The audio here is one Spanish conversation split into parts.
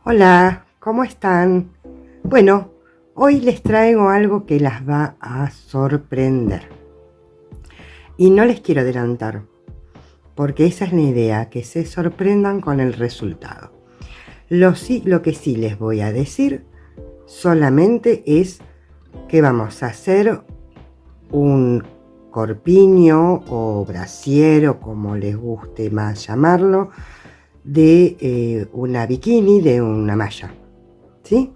Hola, ¿cómo están? Bueno, hoy les traigo algo que las va a sorprender. Y no les quiero adelantar, porque esa es la idea, que se sorprendan con el resultado. Lo que sí les voy a decir solamente es que vamos a hacer un corpiño o brasier o como les guste más llamarlo, de una bikini, de una malla, ¿sí?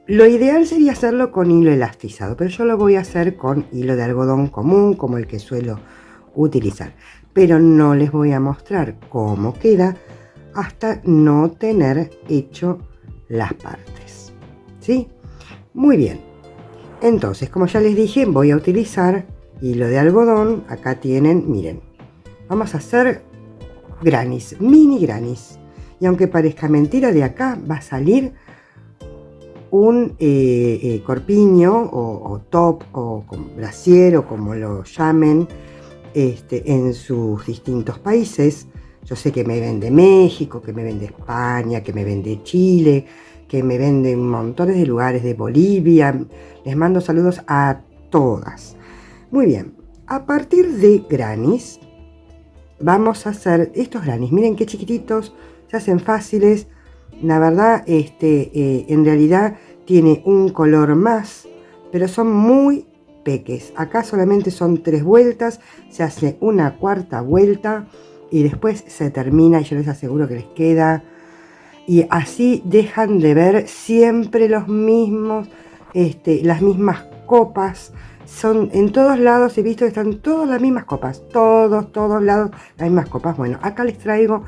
Lo ideal sería hacerlo con hilo elastizado, pero yo lo voy a hacer con hilo de algodón común, como el que suelo utilizar. Pero no les voy a mostrar cómo queda hasta no tener hecho las partes. ¿Sí? Muy bien. Entonces, como ya les dije, voy a utilizar hilo de algodón. Acá tienen, miren, vamos a hacer granis, mini granis. Y aunque parezca mentira, de acá va a salir un corpiño o top o brasier o como lo llamen en sus distintos países. Yo sé que me ven de México, que me ven de España, que me ven de Chile, que me ven de montones de lugares, de Bolivia. Les mando saludos a todas. Muy bien, a partir de granis vamos a hacer estos granis. Miren qué chiquititos, se hacen fáciles. La verdad, en realidad tiene un color más, pero son muy peques. Acá solamente son 3 vueltas, se hace una cuarta vuelta y después se termina y yo les aseguro que les queda. Y así dejan de ver siempre los mismos, las mismas copas. Son en todos lados, he visto que están todas las mismas copas, todos lados las mismas copas. Bueno, acá les traigo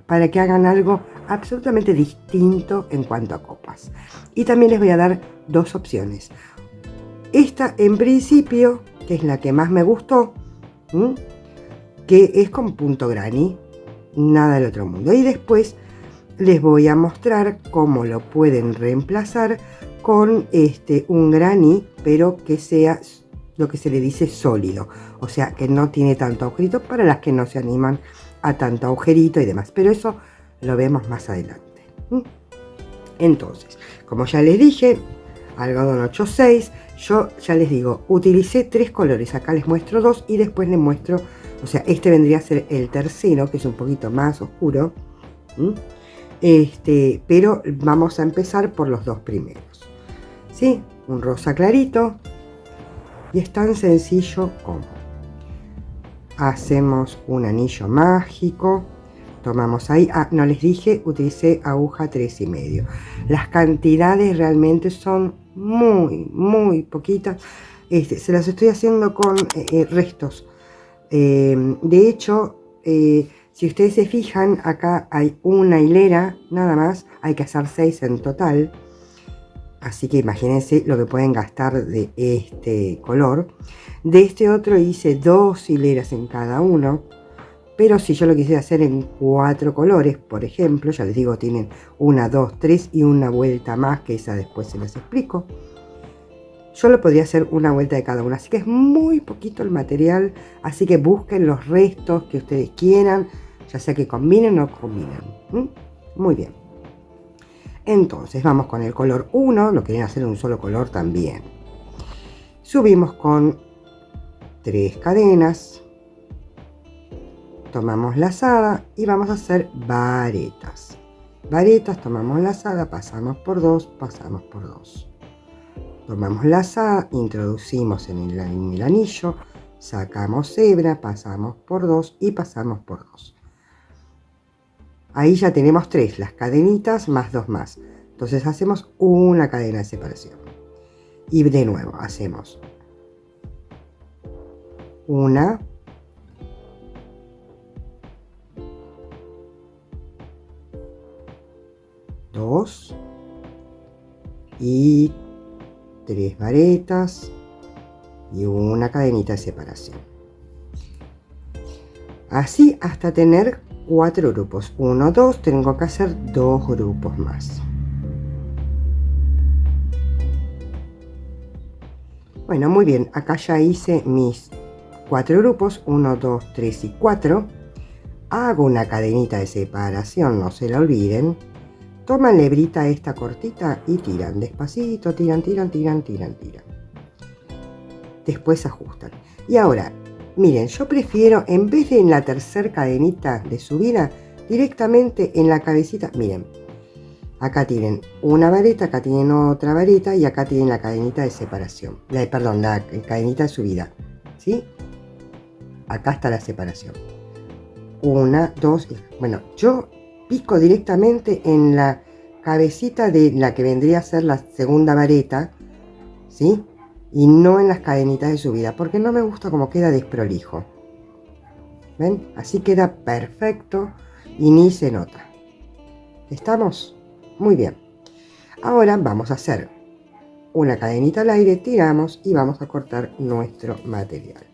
para que hagan algo absolutamente distinto en cuanto a copas. Y también les voy a dar dos opciones. Esta en principio, que es la que más me gustó, que es con punto granny, nada del otro mundo. Y después les voy a mostrar cómo lo pueden reemplazar con un granny, pero que sea lo que se le dice sólido, o sea que no tiene tanto agujerito para las que no se animan a tanto agujerito y demás, pero eso lo vemos más adelante. Entonces, como ya les dije, algodón 8/6, yo ya les digo, utilicé 3 colores, acá les muestro 2 y después les muestro, o sea, este vendría a ser el tercero, que es un poquito más oscuro, pero vamos a empezar por los 2 primeros, ¿sí? Un rosa clarito, y es tan sencillo como hacemos un anillo mágico, tomamos ahí, no les dije, utilicé aguja 3,5. Las cantidades realmente son muy poquitas, se las estoy haciendo con restos. De hecho, si ustedes se fijan, acá hay una hilera nada más, hay que hacer 6 en total. Así que imagínense lo que pueden gastar de este color. De este otro hice 2 hileras en cada uno. Pero si yo lo quisiera hacer en 4 colores, por ejemplo, ya les digo, tienen 1, 2, 3 y una vuelta más, que esa después se las explico. Yo lo podría hacer una vuelta de cada una, así que es muy poquito el material. Así que busquen los restos que ustedes quieran, ya sea que combinen o combinen. Muy bien. Entonces vamos con el color 1, lo querían hacer en un solo color también. Subimos con 3 cadenas, tomamos lazada y vamos a hacer varetas. Varetas, tomamos lazada, pasamos por 2, pasamos por 2. Tomamos lazada, introducimos en el anillo, sacamos hebra, pasamos por 2 y pasamos por 2. Ahí ya tenemos 3, las cadenitas más 2 más. Entonces hacemos una cadena de separación. Y de nuevo hacemos 1, 2 y 3 varetas y una cadenita de separación. Así hasta tener 4 grupos. 1, 2, tengo que hacer 2 grupos más. Bueno, muy bien, acá ya hice mis 4 grupos, 1, 2, 3 y 4. Hago una cadenita de separación, no se la olviden. toman la hebrita esta cortita y tiran despacito, tiran. Después ajustan. Y ahora, miren, yo prefiero, en vez de en la tercera cadenita de subida, directamente en la cabecita, miren, acá tienen una vareta, acá tienen otra vareta y acá tienen la cadenita de separación. La cadenita de subida, ¿sí? Acá está la separación. Una, dos, bueno, yo pico directamente en la cabecita de la que vendría a ser la segunda vareta, ¿sí? Y no en las cadenitas de subida, porque no me gusta cómo queda desprolijo. ¿Ven? Así queda perfecto y ni se nota. ¿Estamos? Muy bien. Ahora vamos a hacer una cadenita al aire, tiramos y vamos a cortar nuestro material.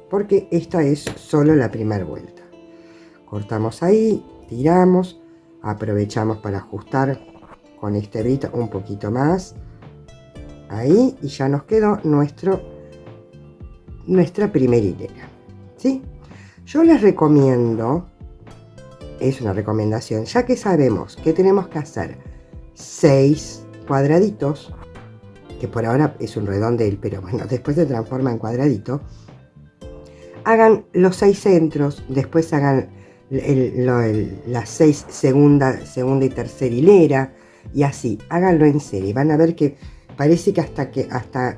Porque esta es solo la primera vuelta. Cortamos ahí, tiramos, aprovechamos para ajustar con este hebrita un poquito más. Ahí, y ya nos quedó nuestra primera hilera, ¿sí? Yo les recomiendo, es una recomendación, ya que sabemos que tenemos que hacer 6 cuadraditos, que por ahora es un redondel, pero bueno, después se transforma en cuadradito. Hagan los 6 centros, después hagan las 6 segunda y tercera hilera, y así, háganlo en serie. Van a ver que parece que hasta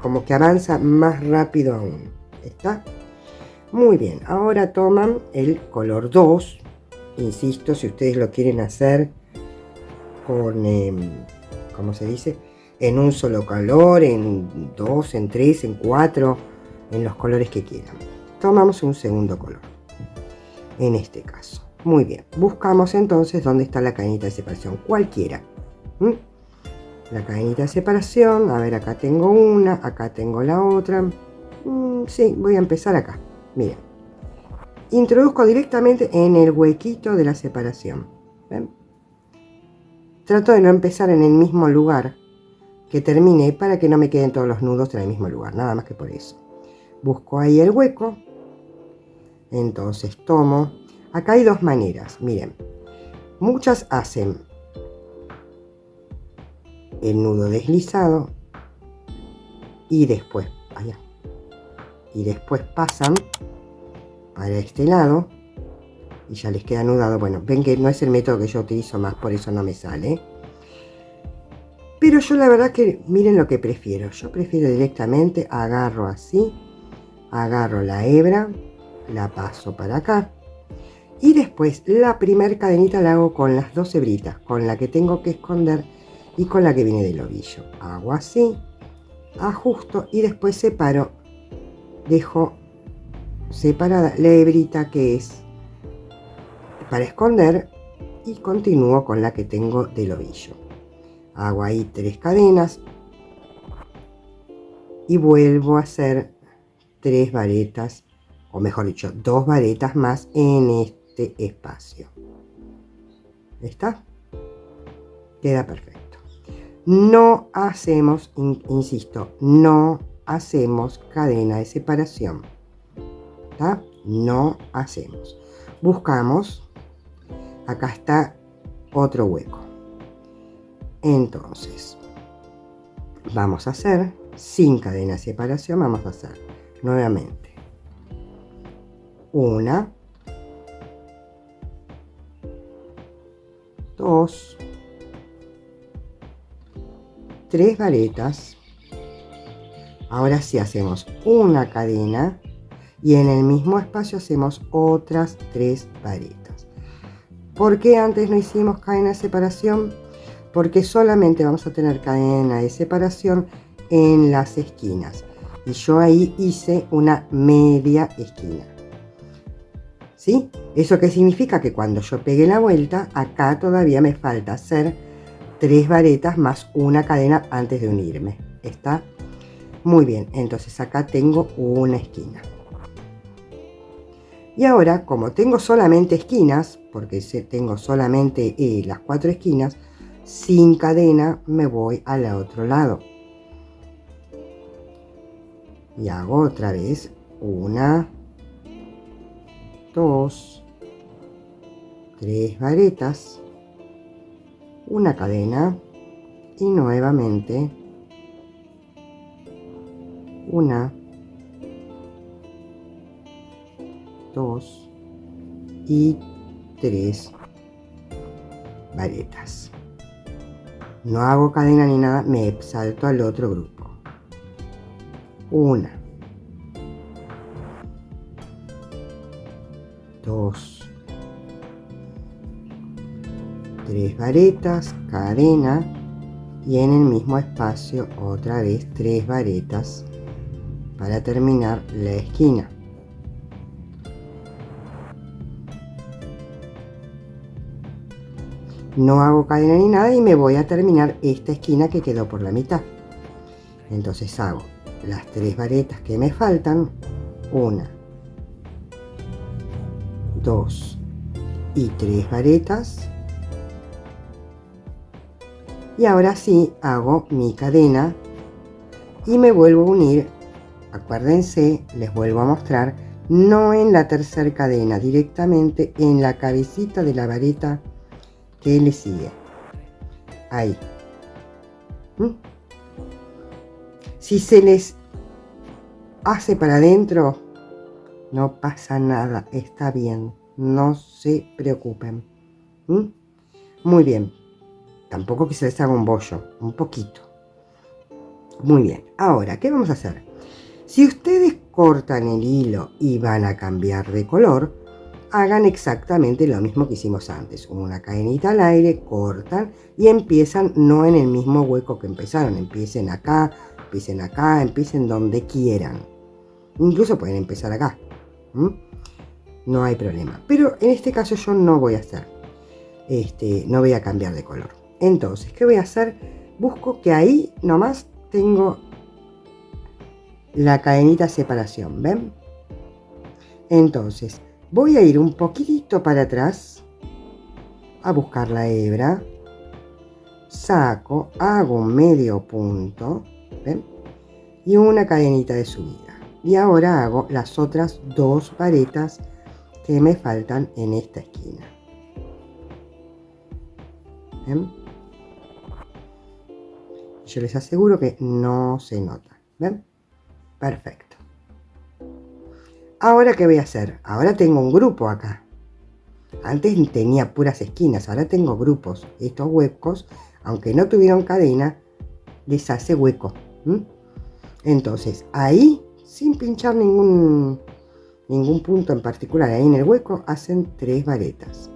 como que avanza más rápido aún. ¿Está? Muy bien, ahora toman el color 2. Insisto, si ustedes lo quieren hacer con, ¿cómo se dice? En un solo color, en 2, en 3, en 4, en los colores que quieran. Tomamos un segundo color, en este caso. Muy bien, buscamos entonces dónde está la cadenita de separación, cualquiera. La cadenita de separación, a ver, acá tengo una, acá tengo la otra. Sí, voy a empezar acá. Miren, introduzco directamente en el huequito de la separación. ¿Ven? Trato de no empezar en el mismo lugar que terminé para que no me queden todos los nudos en el mismo lugar, nada más que por eso. Busco ahí el hueco, entonces tomo. Acá hay dos maneras, miren, muchas hacen el nudo deslizado y después allá, y después pasan para este lado y ya les queda anudado. Bueno, ven que no es el método que yo utilizo más, por eso no me sale. Pero yo la verdad que miren lo que prefiero. Yo prefiero directamente, agarro así, agarro la hebra, la paso para acá y después la primer cadenita la hago con las dos hebritas, con la que tengo que esconder y con la que viene del ovillo. Hago así, ajusto y después separo, dejo separada la hebrita que es para esconder y continúo con la que tengo del ovillo. Hago ahí 3 cadenas y vuelvo a hacer 3 varetas, o mejor dicho, 2 varetas más en este espacio. ¿Está? Queda perfecto. No hacemos, insisto, no hacemos cadena de separación. ¿Está? No hacemos. Buscamos, acá está otro hueco. Entonces, vamos a hacer, sin cadena de separación, vamos a hacer nuevamente una, 2, 3 varetas. Ahora sí hacemos una cadena y en el mismo espacio hacemos otras 3 varetas. ¿Por qué antes no hicimos cadena de separación? Porque solamente vamos a tener cadena de separación en las esquinas y yo ahí hice una media esquina. ¿Sí? ¿Eso qué significa? Que cuando yo pegue la vuelta, acá todavía me falta hacer 3 varetas más una cadena antes de unirme. ¿Está? Muy bien, entonces acá tengo una esquina. Y ahora, como tengo solamente esquinas, porque tengo solamente las 4 esquinas, sin cadena me voy al otro lado. Y hago otra vez una, 2, 3 varetas. una cadena y nuevamente una, dos y tres varetas. No hago cadena ni nada, me salto al otro grupo. Una, dos, tres varetas, cadena y en el mismo espacio otra vez tres varetas para terminar la esquina. No hago cadena ni nada y me voy a terminar esta esquina que quedó por la mitad. Entonces hago las tres varetas que me faltan, una, dos y tres varetas, y ahora sí hago mi cadena y me vuelvo a unir. Acuérdense, les vuelvo a mostrar, no en la tercera cadena, directamente en la cabecita de la vareta que le sigue, ahí. Si se les hace para adentro, no pasa nada, está bien, no se preocupen. Muy bien, tampoco que se les haga un bollo, un poquito. Muy bien, ahora, ¿qué vamos a hacer? Si ustedes cortan el hilo y van a cambiar de color, hagan exactamente lo mismo que hicimos antes. Una cadenita al aire, cortan y empiezan no en el mismo hueco que empezaron. Empiecen acá, empiecen donde quieran. Incluso pueden empezar acá. No hay problema. Pero en este caso yo no voy a hacer. No voy a cambiar de color. Entonces, ¿qué voy a hacer? Busco que ahí nomás tengo la cadenita separación, ¿ven? Entonces, voy a ir un poquitito para atrás a buscar la hebra, saco, hago un medio punto, ¿ven? Y una cadenita de subida. Y ahora hago las otras dos varetas que me faltan en esta esquina. ¿Ven? Yo les aseguro que no se nota, ¿ven? Perfecto. Ahora, ¿qué voy a hacer? Ahora tengo un grupo acá. Antes tenía puras esquinas, ahora tengo grupos. Estos huecos, aunque no tuvieron cadena, les hace hueco. Entonces, ahí, sin pinchar ningún punto en particular, ahí en el hueco, hacen tres varetas.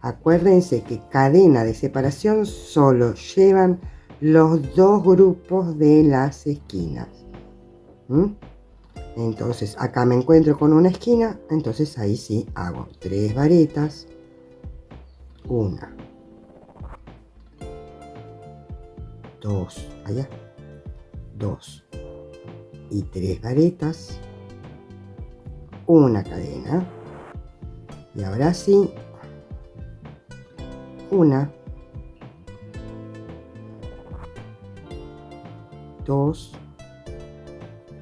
Acuérdense que cadena de separación solo llevan los dos grupos de las esquinas. Entonces acá me encuentro con una esquina, entonces ahí sí hago tres varetas, una, dos, allá, dos y tres varetas, una cadena y ahora sí una, dos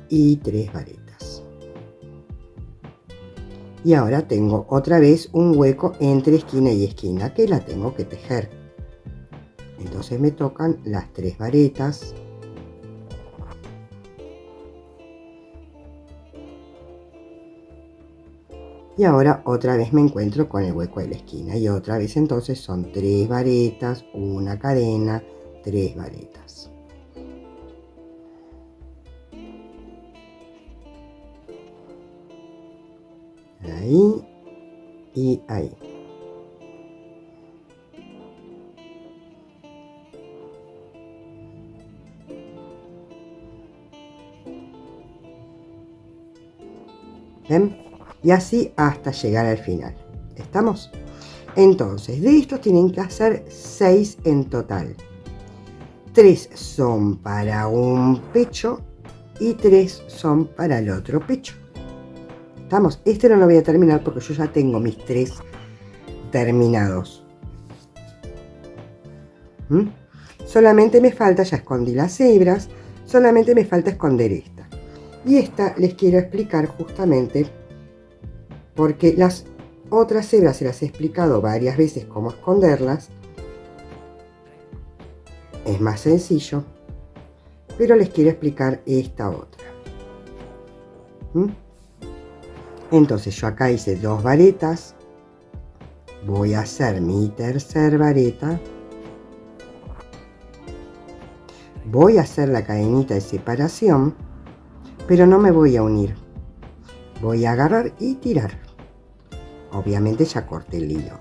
y tres varetas. Y ahora tengo otra vez un hueco entre esquina y esquina que la tengo que tejer. Entonces me tocan las tres varetas. Y ahora otra vez me encuentro con el hueco de la esquina y otra vez entonces son tres varetas, una cadena, tres varetas. Ahí y ahí. ¿Ven? Y así hasta llegar al final. ¿Estamos? Entonces, de estos tienen que hacer 6 en total. 3 son para un pecho y 3 son para el otro pecho. ¿Estamos? Este no lo voy a terminar porque yo ya tengo mis 3 terminados. Solamente me falta, ya escondí las hebras, solamente me falta esconder esta. Y esta les quiero explicar justamente porque las otras hebras se las he explicado varias veces cómo esconderlas, es más sencillo, pero les quiero explicar esta otra. Entonces yo acá hice 2 varetas, voy a hacer mi tercer vareta, voy a hacer la cadenita de separación, pero no me voy a unir, voy a agarrar y tirar. Obviamente ya corté el hilo.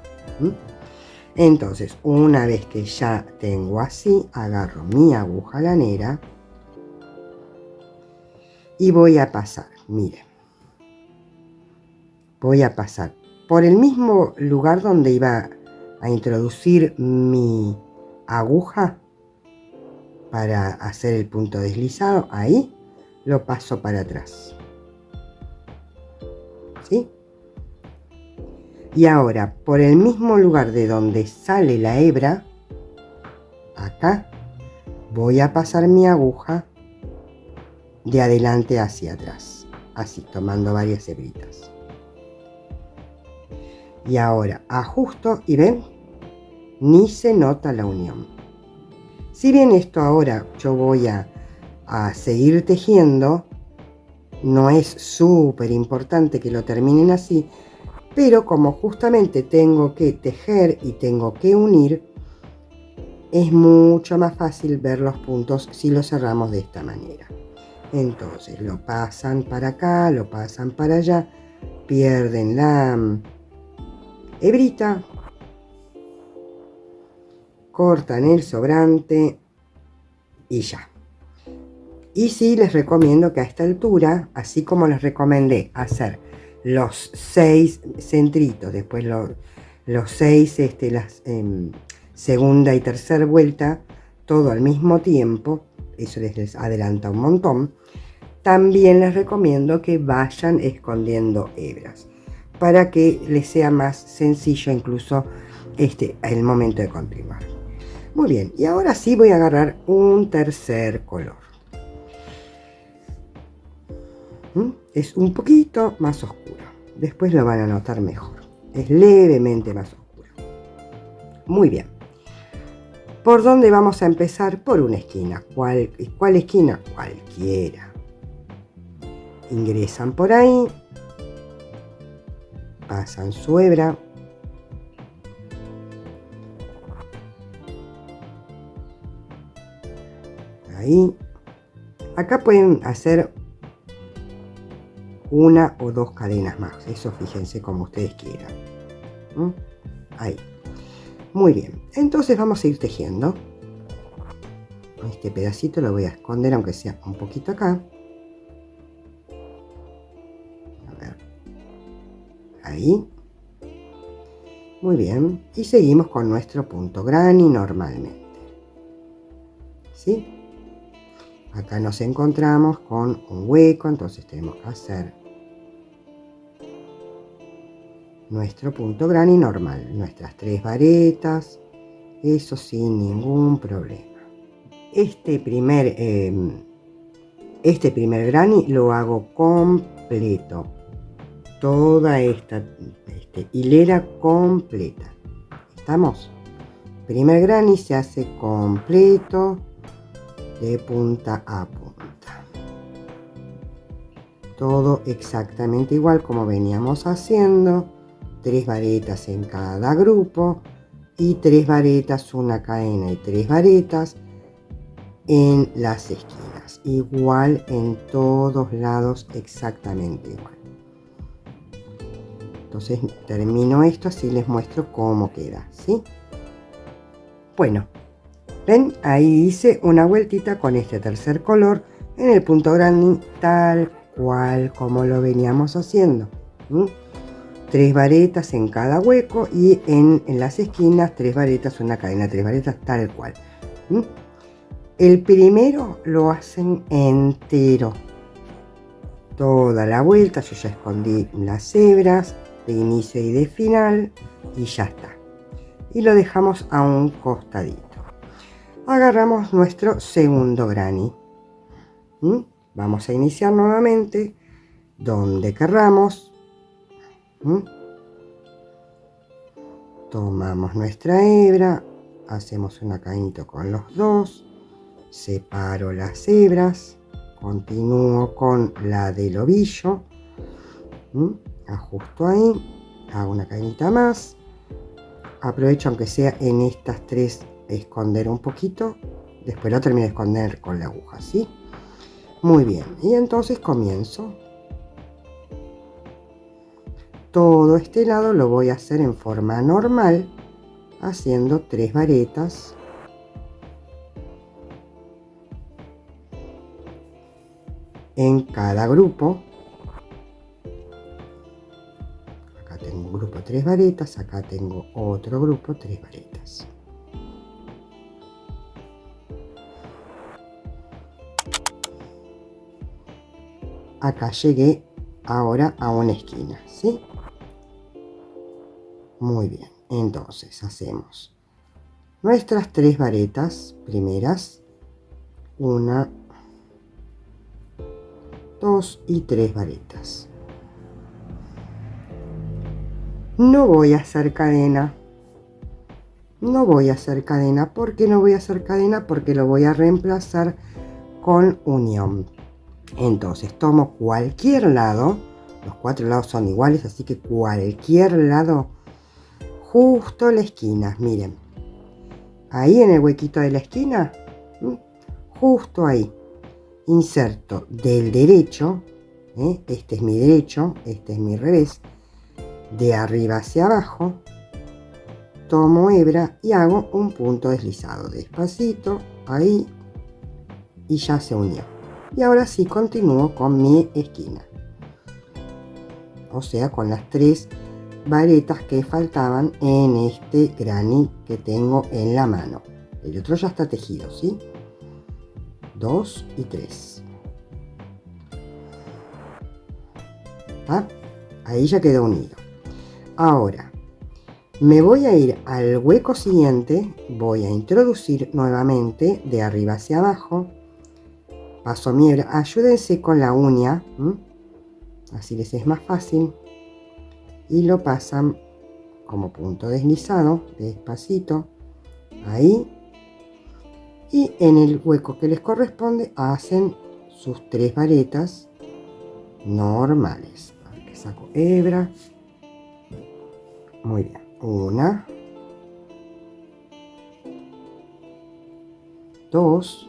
Entonces, una vez que ya tengo así, agarro mi aguja lanera y voy a pasar, miren, voy a pasar por el mismo lugar donde iba a introducir mi aguja para hacer el punto deslizado. Ahí lo paso para atrás, ¿sí? Y ahora, por el mismo lugar de donde sale la hebra, acá, voy a pasar mi aguja de adelante hacia atrás, así, tomando varias hebritas. Y ahora ajusto y ven, ni se nota la unión. Si bien esto ahora yo voy a seguir tejiendo, no es súper importante que lo terminen así, pero como justamente tengo que tejer y tengo que unir, es mucho más fácil ver los puntos si lo cerramos de esta manera. Entonces lo pasan para acá, lo pasan para allá, pierden la hebrita, cortan el sobrante y ya. Y sí, les recomiendo que a esta altura, así como les recomendé hacer los 6 centritos, después los 6, las segunda y tercera vuelta, todo al mismo tiempo, eso les adelanta un montón. También les recomiendo que vayan escondiendo hebras para que les sea más sencillo incluso el momento de continuar. Muy bien, y ahora sí voy a agarrar un tercer color. Es un poquito más oscuro, después lo van a notar mejor, es levemente más oscuro. Muy bien, ¿por dónde vamos a empezar? Por una esquina. ¿Cuál esquina? Cualquiera. Ingresan por ahí, pasan su hebra, ahí. Acá pueden hacer una o 2 cadenas más, eso fíjense como ustedes quieran. Ahí. Muy bien, entonces vamos a ir tejiendo. Este pedacito lo voy a esconder aunque sea un poquito acá. A ver. Ahí. Muy bien, y seguimos con nuestro punto granny normalmente. ¿Sí? Acá nos encontramos con un hueco, entonces tenemos que hacer nuestro punto granny normal, nuestras 3 varetas, eso sin ningún problema. Este primer granny lo hago completo, toda esta hilera completa. ¿Estamos? Primer granny se hace completo de punta a punta, todo exactamente igual como veníamos haciendo. 3 varetas en cada grupo y 3 varetas, una cadena y 3 varetas en las esquinas, igual en todos lados, exactamente igual. Entonces termino esto, así les muestro cómo queda, ¿sí? Bueno, ven, ahí hice una vueltita con este tercer color en el punto granny, tal cual como lo veníamos haciendo. 3 varetas en cada hueco y en las esquinas 3 varetas, una cadena, 3 varetas, tal cual. El primero lo hacen entero, toda la vuelta. Yo ya escondí las hebras de inicio y de final y ya está. Y lo dejamos a un costadito. Agarramos nuestro segundo granny. Vamos a iniciar nuevamente donde querramos. Tomamos nuestra hebra, hacemos una cadenita con los dos, separo las hebras, continúo con la del ovillo, ajusto ahí, hago una cadenita más, aprovecho aunque sea en estas tres esconder un poquito, después lo termino de esconder con la aguja, ¿sí? Muy bien, y entonces comienzo. Todo este lado lo voy a hacer en forma normal, haciendo 3 varetas en cada grupo. Acá tengo un grupo 3 varetas, acá tengo otro grupo 3 varetas. Acá llegué ahora a una esquina, ¿sí? Muy bien, entonces hacemos nuestras 3 varetas primeras, 1, 2 y 3 varetas. No voy a hacer cadena. No voy a hacer cadena. ¿Por qué no voy a hacer cadena? Porque lo voy a reemplazar con unión. Entonces tomo cualquier lado, los 4 lados son iguales, así que cualquier lado, justo la esquina, miren, ahí en el huequito de la esquina, justo ahí, inserto del derecho, este es mi derecho, este es mi revés, de arriba hacia abajo, tomo hebra y hago un punto deslizado, despacito, ahí, y ya se unió. Y ahora sí continúo con mi esquina, o sea con las 3 varetas que faltaban en este granny que tengo en la mano. El otro ya está tejido, ¿sí? 2 y 3. ¿Está? Ahí ya quedó unido. Ahora me voy a ir al hueco siguiente, voy a introducir nuevamente de arriba hacia abajo, paso mi hebra, ayúdense con la uña, así les es más fácil, y lo pasan como punto deslizado, despacito, ahí, y en el hueco que les corresponde hacen sus 3 varetas normales. Aquí saco hebra, muy bien, 1, 2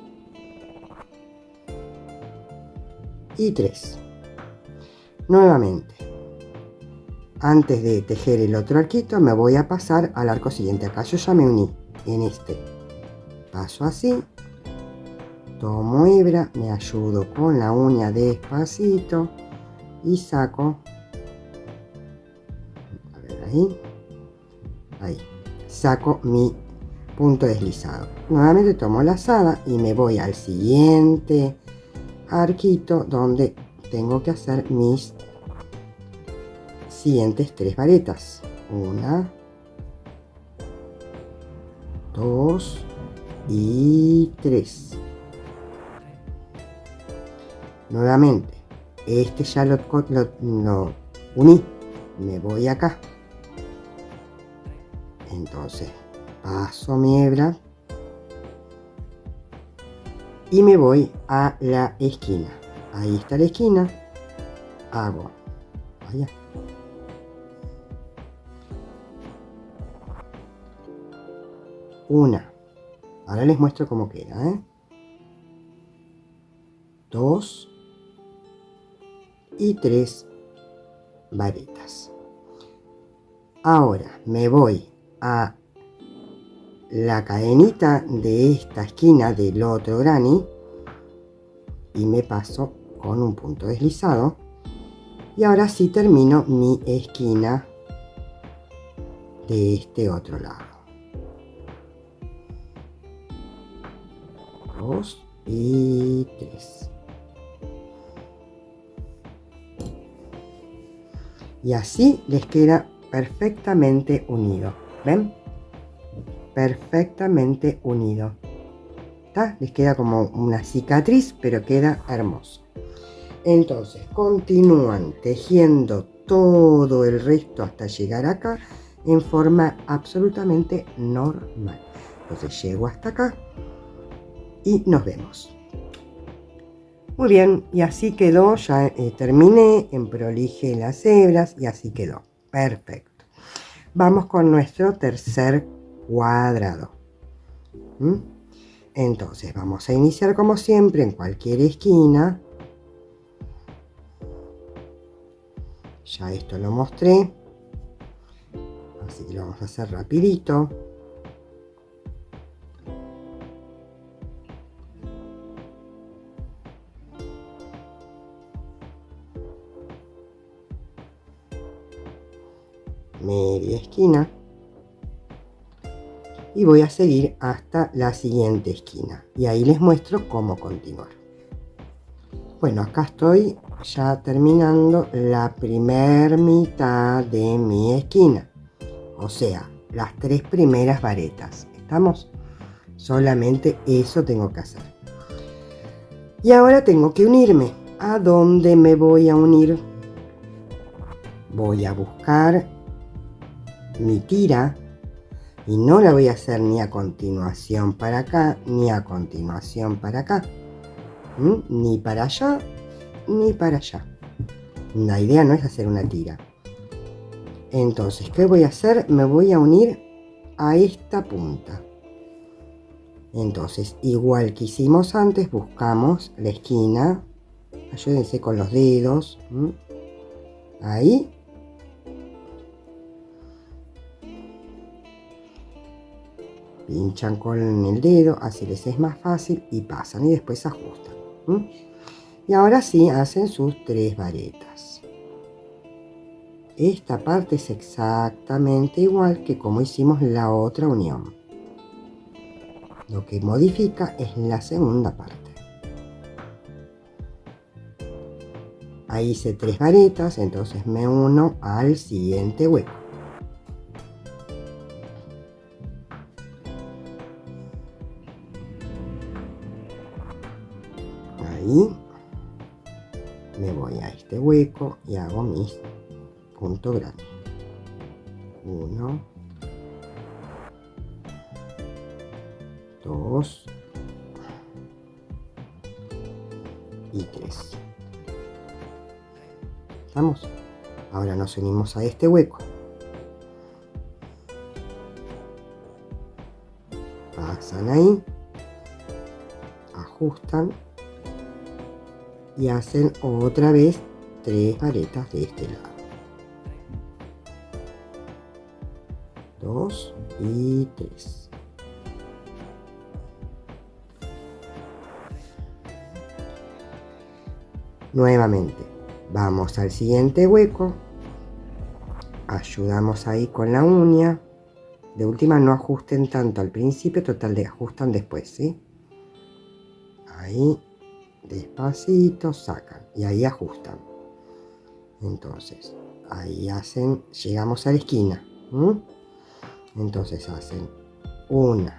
y 3. Nuevamente, antes de tejer el otro arquito me voy a pasar al arco siguiente. Acá yo ya me uní en este, paso así, tomo hebra, me ayudo con la uña despacito y saco, a ver, ahí, saco mi punto deslizado. Nuevamente tomo la lazada y me voy al siguiente arquito donde tengo que hacer mis siguientes 3 varetas. 1, 2 y 3. Nuevamente, este ya lo uní, me voy acá, entonces paso mi hebra y me voy a la esquina. Ahí está la esquina, hago allá, una, ahora les muestro cómo queda, 2 y 3 varetas. Ahora me voy a la cadenita de esta esquina del otro granny y me paso con un punto deslizado, y ahora sí termino mi esquina de este otro lado. 2 y 3. Y así les queda perfectamente unido. ¿Ven? Perfectamente unido. ¿Está? Les queda como una cicatriz, pero queda hermoso. Entonces continúan tejiendo todo el resto hasta llegar acá en forma absolutamente normal. Entonces llego hasta acá y nos vemos. Muy bien, y así quedó, ya terminé, emprolijé las hebras y así quedó. Perfecto. Vamos con nuestro tercer cuadrado. Entonces vamos a iniciar como siempre en cualquier esquina. Ya esto lo mostré, así que lo vamos a hacer rapidito. Media esquina y voy a seguir hasta la siguiente esquina y ahí les muestro cómo continuar. Bueno, acá estoy ya terminando la primer mitad de mi esquina, o sea, las 3 primeras varetas. ¿Estamos? Solamente eso tengo que hacer. Y ahora tengo que unirme. ¿A dónde me voy a unir? Voy a buscar mi tira y no la voy a hacer ni a continuación para acá ni a continuación para acá, ni para allá ni para allá. La idea no es hacer una tira. Entonces, ¿qué voy a hacer? Me voy a unir a esta punta. Entonces, igual que hicimos antes, buscamos la esquina. Ayúdense con los dedos. Ahí. Pinchan con el dedo, así les es más fácil y pasan y después ajustan. Y ahora sí hacen sus 3 varetas. Esta parte es exactamente igual que como hicimos la otra unión. Lo que modifica es la segunda parte. Ahí hice 3 varetas, entonces me uno al siguiente hueco. Ahí me voy a este hueco y hago mis puntos grandes. 1, 2 y 3. ¿Estamos? Ahora nos unimos a este hueco. Pasan ahí, ajustan y hacen otra vez 3 varetas de este lado. 2 y 3. Nuevamente, vamos al siguiente hueco, ayudamos ahí con la uña. De última no ajusten tanto al principio, total de ajustan después, ¿sí? Ahí, despacito, sacan y ahí ajustan. Entonces, ahí hacen, llegamos a la esquina. Entonces hacen 1,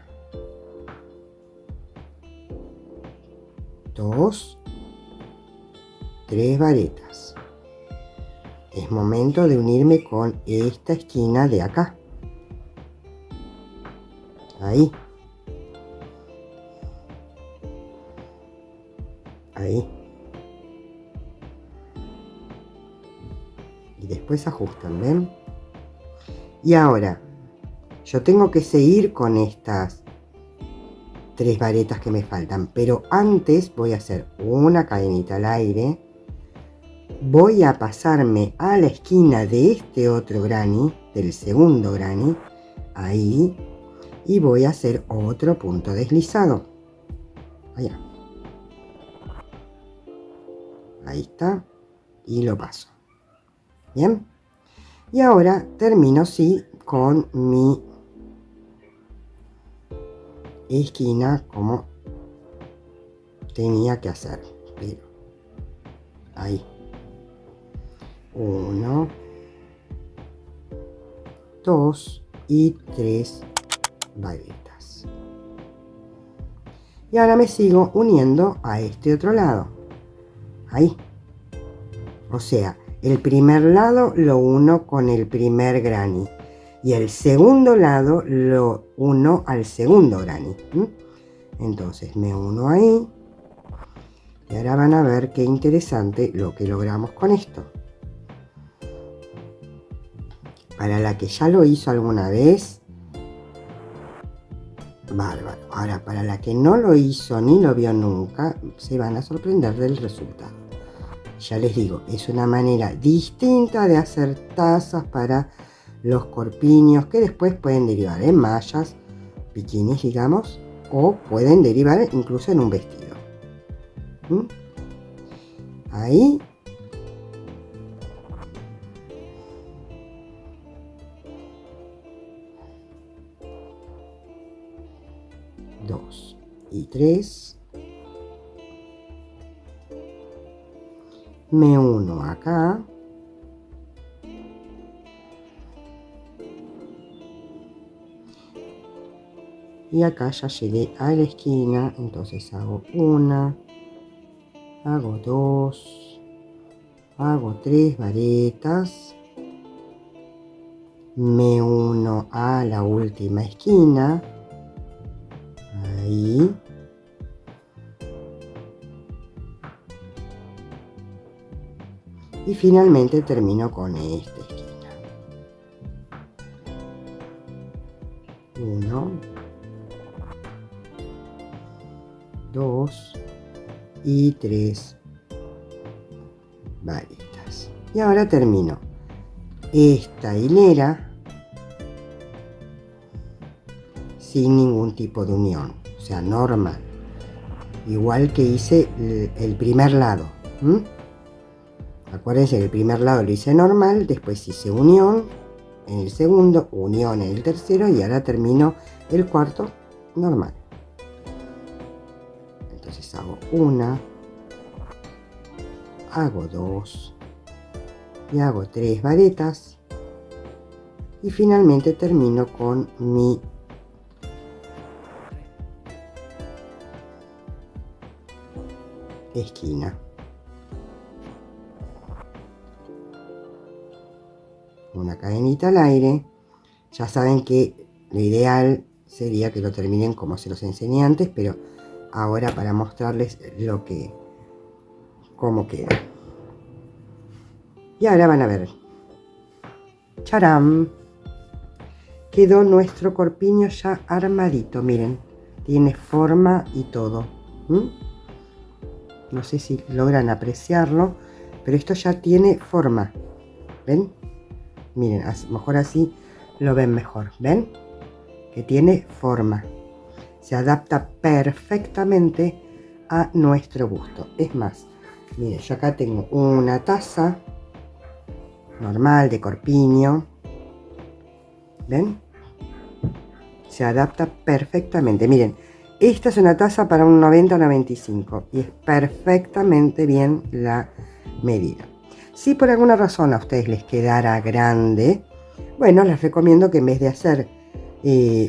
2, 3 varetas. Es momento de unirme con esta esquina de acá. Ahí. Ahí. Y después ajustan, ¿ven? Y ahora, yo tengo que seguir con estas 3 varetas que me faltan, pero antes voy a hacer una cadenita al aire. Voy a pasarme a la esquina de este otro granny, del segundo granny, ahí, y voy a hacer otro punto deslizado. Allá. Ahí está, y lo paso. Bien, y ahora termino, sí, con mi esquina como tenía que hacer, pero ahí. 1, 2 y 3 varetas. Y ahora me sigo uniendo a este otro lado. Ahí. O sea, el primer lado lo uno con el primer granny. y el segundo lado lo uno al segundo granny. Entonces me uno ahí y ahora van a ver qué interesante lo que logramos con esto. Para la que ya lo hizo alguna vez, bárbaro. Ahora, para la que no lo hizo ni lo vio nunca, se van a sorprender del resultado. Ya les digo, es una manera distinta de hacer tazas para los corpiños que después pueden derivar en mallas, bikinis, digamos, o pueden derivar incluso en un vestido. Ahí. Dos y tres. Me uno acá. Y acá ya llegué a la esquina, entonces hago una, hago dos, hago tres varetas, me uno a la última esquina, ahí, y finalmente termino con esta esquina. Uno, dos y tres varetas. Y ahora termino esta hilera sin ningún tipo de unión, o sea, normal, igual que hice el primer lado. Acuérdense que el primer lado lo hice normal, después hice unión en el segundo, unión en el tercero y ahora termino el cuarto normal. Entonces hago una, hago dos y hago tres varetas y finalmente termino con mi esquina. Una cadenita al aire. Ya saben que lo ideal sería que lo terminen como se los enseñé antes, pero ahora para mostrarles cómo queda. Y ahora van a ver. ¡Charán! Quedó nuestro corpiño ya armadito, miren. Tiene forma y todo. No sé si logran apreciarlo, pero esto ya tiene forma. ¿Ven? Miren, mejor así lo ven mejor. ¿Ven? Que tiene forma. Se adapta perfectamente a nuestro gusto. Es más, miren, yo acá tengo una taza normal de corpiño. ¿Ven? Se adapta perfectamente. Miren, esta es una taza para un 90-95 y es perfectamente bien la medida. Si por alguna razón a ustedes les quedara grande, bueno, les recomiendo que en vez de hacer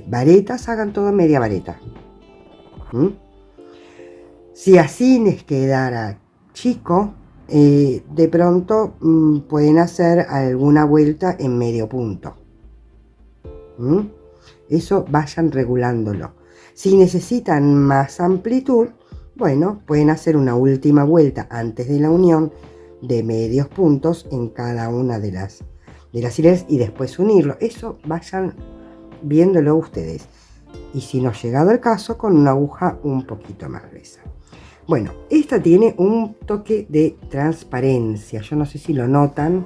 varetas, hagan todo media vareta. Si así les quedara chico, de pronto pueden hacer alguna vuelta en medio punto. Eso vayan regulándolo. Si necesitan más amplitud, bueno, pueden hacer una última vuelta antes de la unión de medios puntos en cada una de las hileras y después unirlo. Eso vayan viéndolo ustedes. Y si no ha llegado el caso, con una aguja un poquito más gruesa. Bueno, esta tiene un toque de transparencia. Yo no sé si lo notan,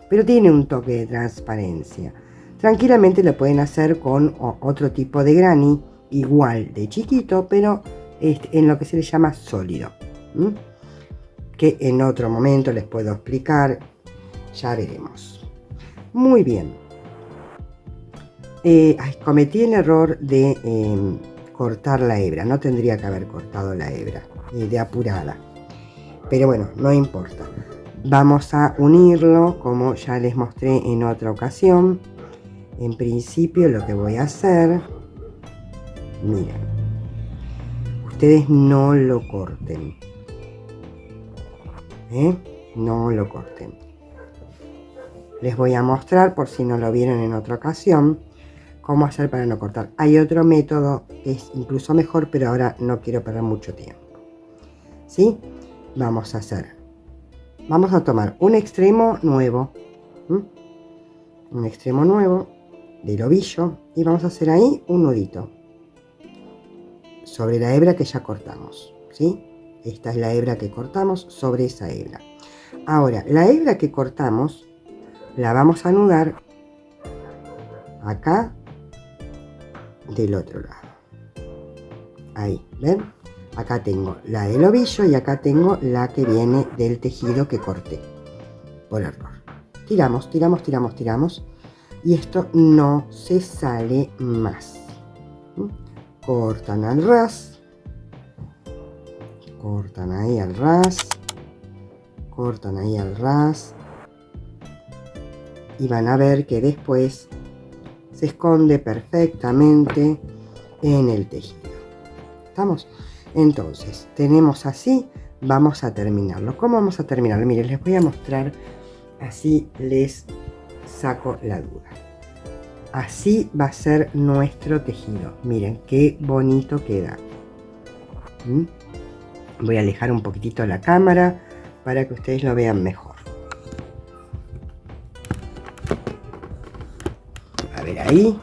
pero tiene un toque de transparencia. Tranquilamente lo pueden hacer con otro tipo de granny, igual de chiquito, pero en lo que se le llama sólido. Que en otro momento les puedo explicar, ya veremos. Muy bien. Cometí el error de cortar la hebra. No tendría que haber cortado la hebra de apurada. Pero bueno, no importa. Vamos a unirlo como ya les mostré en otra ocasión. En principio lo que voy a hacer, miren, ustedes no lo corten, no lo corten. les voy a mostrar, por si no lo vieron en otra ocasión, cómo hacer para no cortar. Hay otro método que es incluso mejor, pero ahora no quiero perder mucho tiempo. ¿Sí? Vamos a tomar un extremo nuevo, un extremo nuevo del ovillo, y vamos a hacer ahí un nudito sobre la hebra que ya cortamos, ¿sí? Esta es la hebra que cortamos sobre esa hebra. Ahora, la hebra que cortamos la vamos a anudar acá del otro lado. Ahí, ¿ven? Acá tengo la del ovillo y acá tengo la que viene del tejido que corté por error. Tiramos, tiramos, tiramos, tiramos. Y esto no se sale más. Cortan al ras. Cortan ahí al ras. Cortan ahí al ras. Y van a ver que después se esconde perfectamente en el tejido. ¿Estamos? Entonces, tenemos así, vamos a terminarlo. ¿Cómo vamos a terminarlo? Miren, les voy a mostrar, así les saco la duda. Así va a ser nuestro tejido. Miren, qué bonito queda. Voy a alejar un poquitito la cámara para que ustedes lo vean mejor. A ver, ahí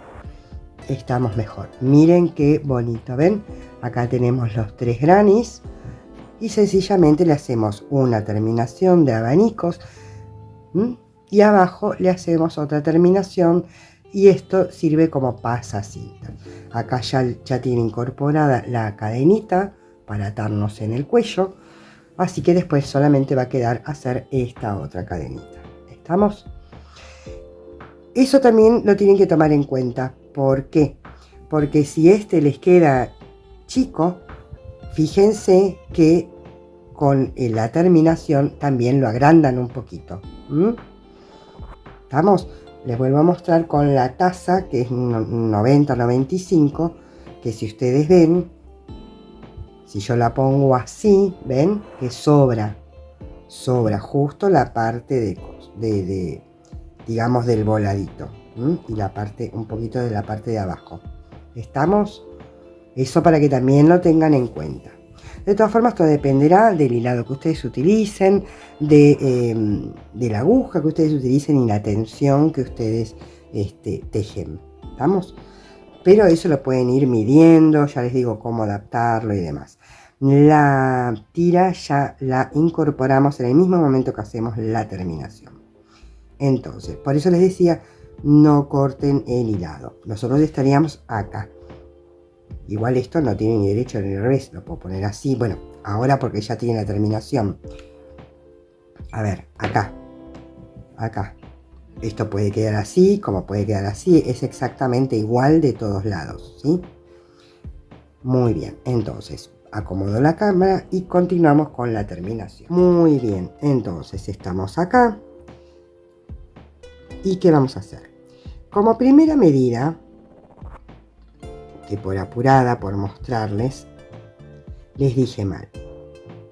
estamos mejor. Miren qué bonito, ¿ven? Acá tenemos los 3 granis y sencillamente le hacemos una terminación de abanicos y abajo le hacemos otra terminación, y esto sirve como pasacinta. Acá ya tiene incorporada la cadenita para atarnos en el cuello, así que después solamente va a quedar hacer esta otra cadenita. ¿Estamos? Eso también lo tienen que tomar en cuenta. ¿Por qué? Porque si este les queda chico, fíjense que con la terminación también lo agrandan un poquito. ¿Estamos? Les vuelvo a mostrar con la taza, que es 90-95, que si ustedes ven, si yo la pongo así, ven que sobra justo la parte digamos, del voladito, y la parte, un poquito de la parte de abajo. ¿Estamos? Eso para que también lo tengan en cuenta. De todas formas, todo dependerá del hilado que ustedes utilicen, de la aguja que ustedes utilicen y la tensión que ustedes tejen. ¿Estamos? Pero eso lo pueden ir midiendo, ya les digo cómo adaptarlo y demás. La tira ya la incorporamos en el mismo momento que hacemos la terminación. Entonces, por eso les decía, no corten el hilado. Nosotros estaríamos acá. Igual esto no tiene ni derecho ni revés, lo puedo poner así. Bueno, ahora porque ya tiene la terminación. A ver, acá. Esto puede quedar así, como puede quedar así. Es exactamente igual de todos lados, ¿sí? Muy bien, entonces acomodo la cámara y continuamos con la terminación. Muy bien, entonces estamos acá. ¿Y qué vamos a hacer? Como primera medida, que por apurada, por mostrarles, les dije mal.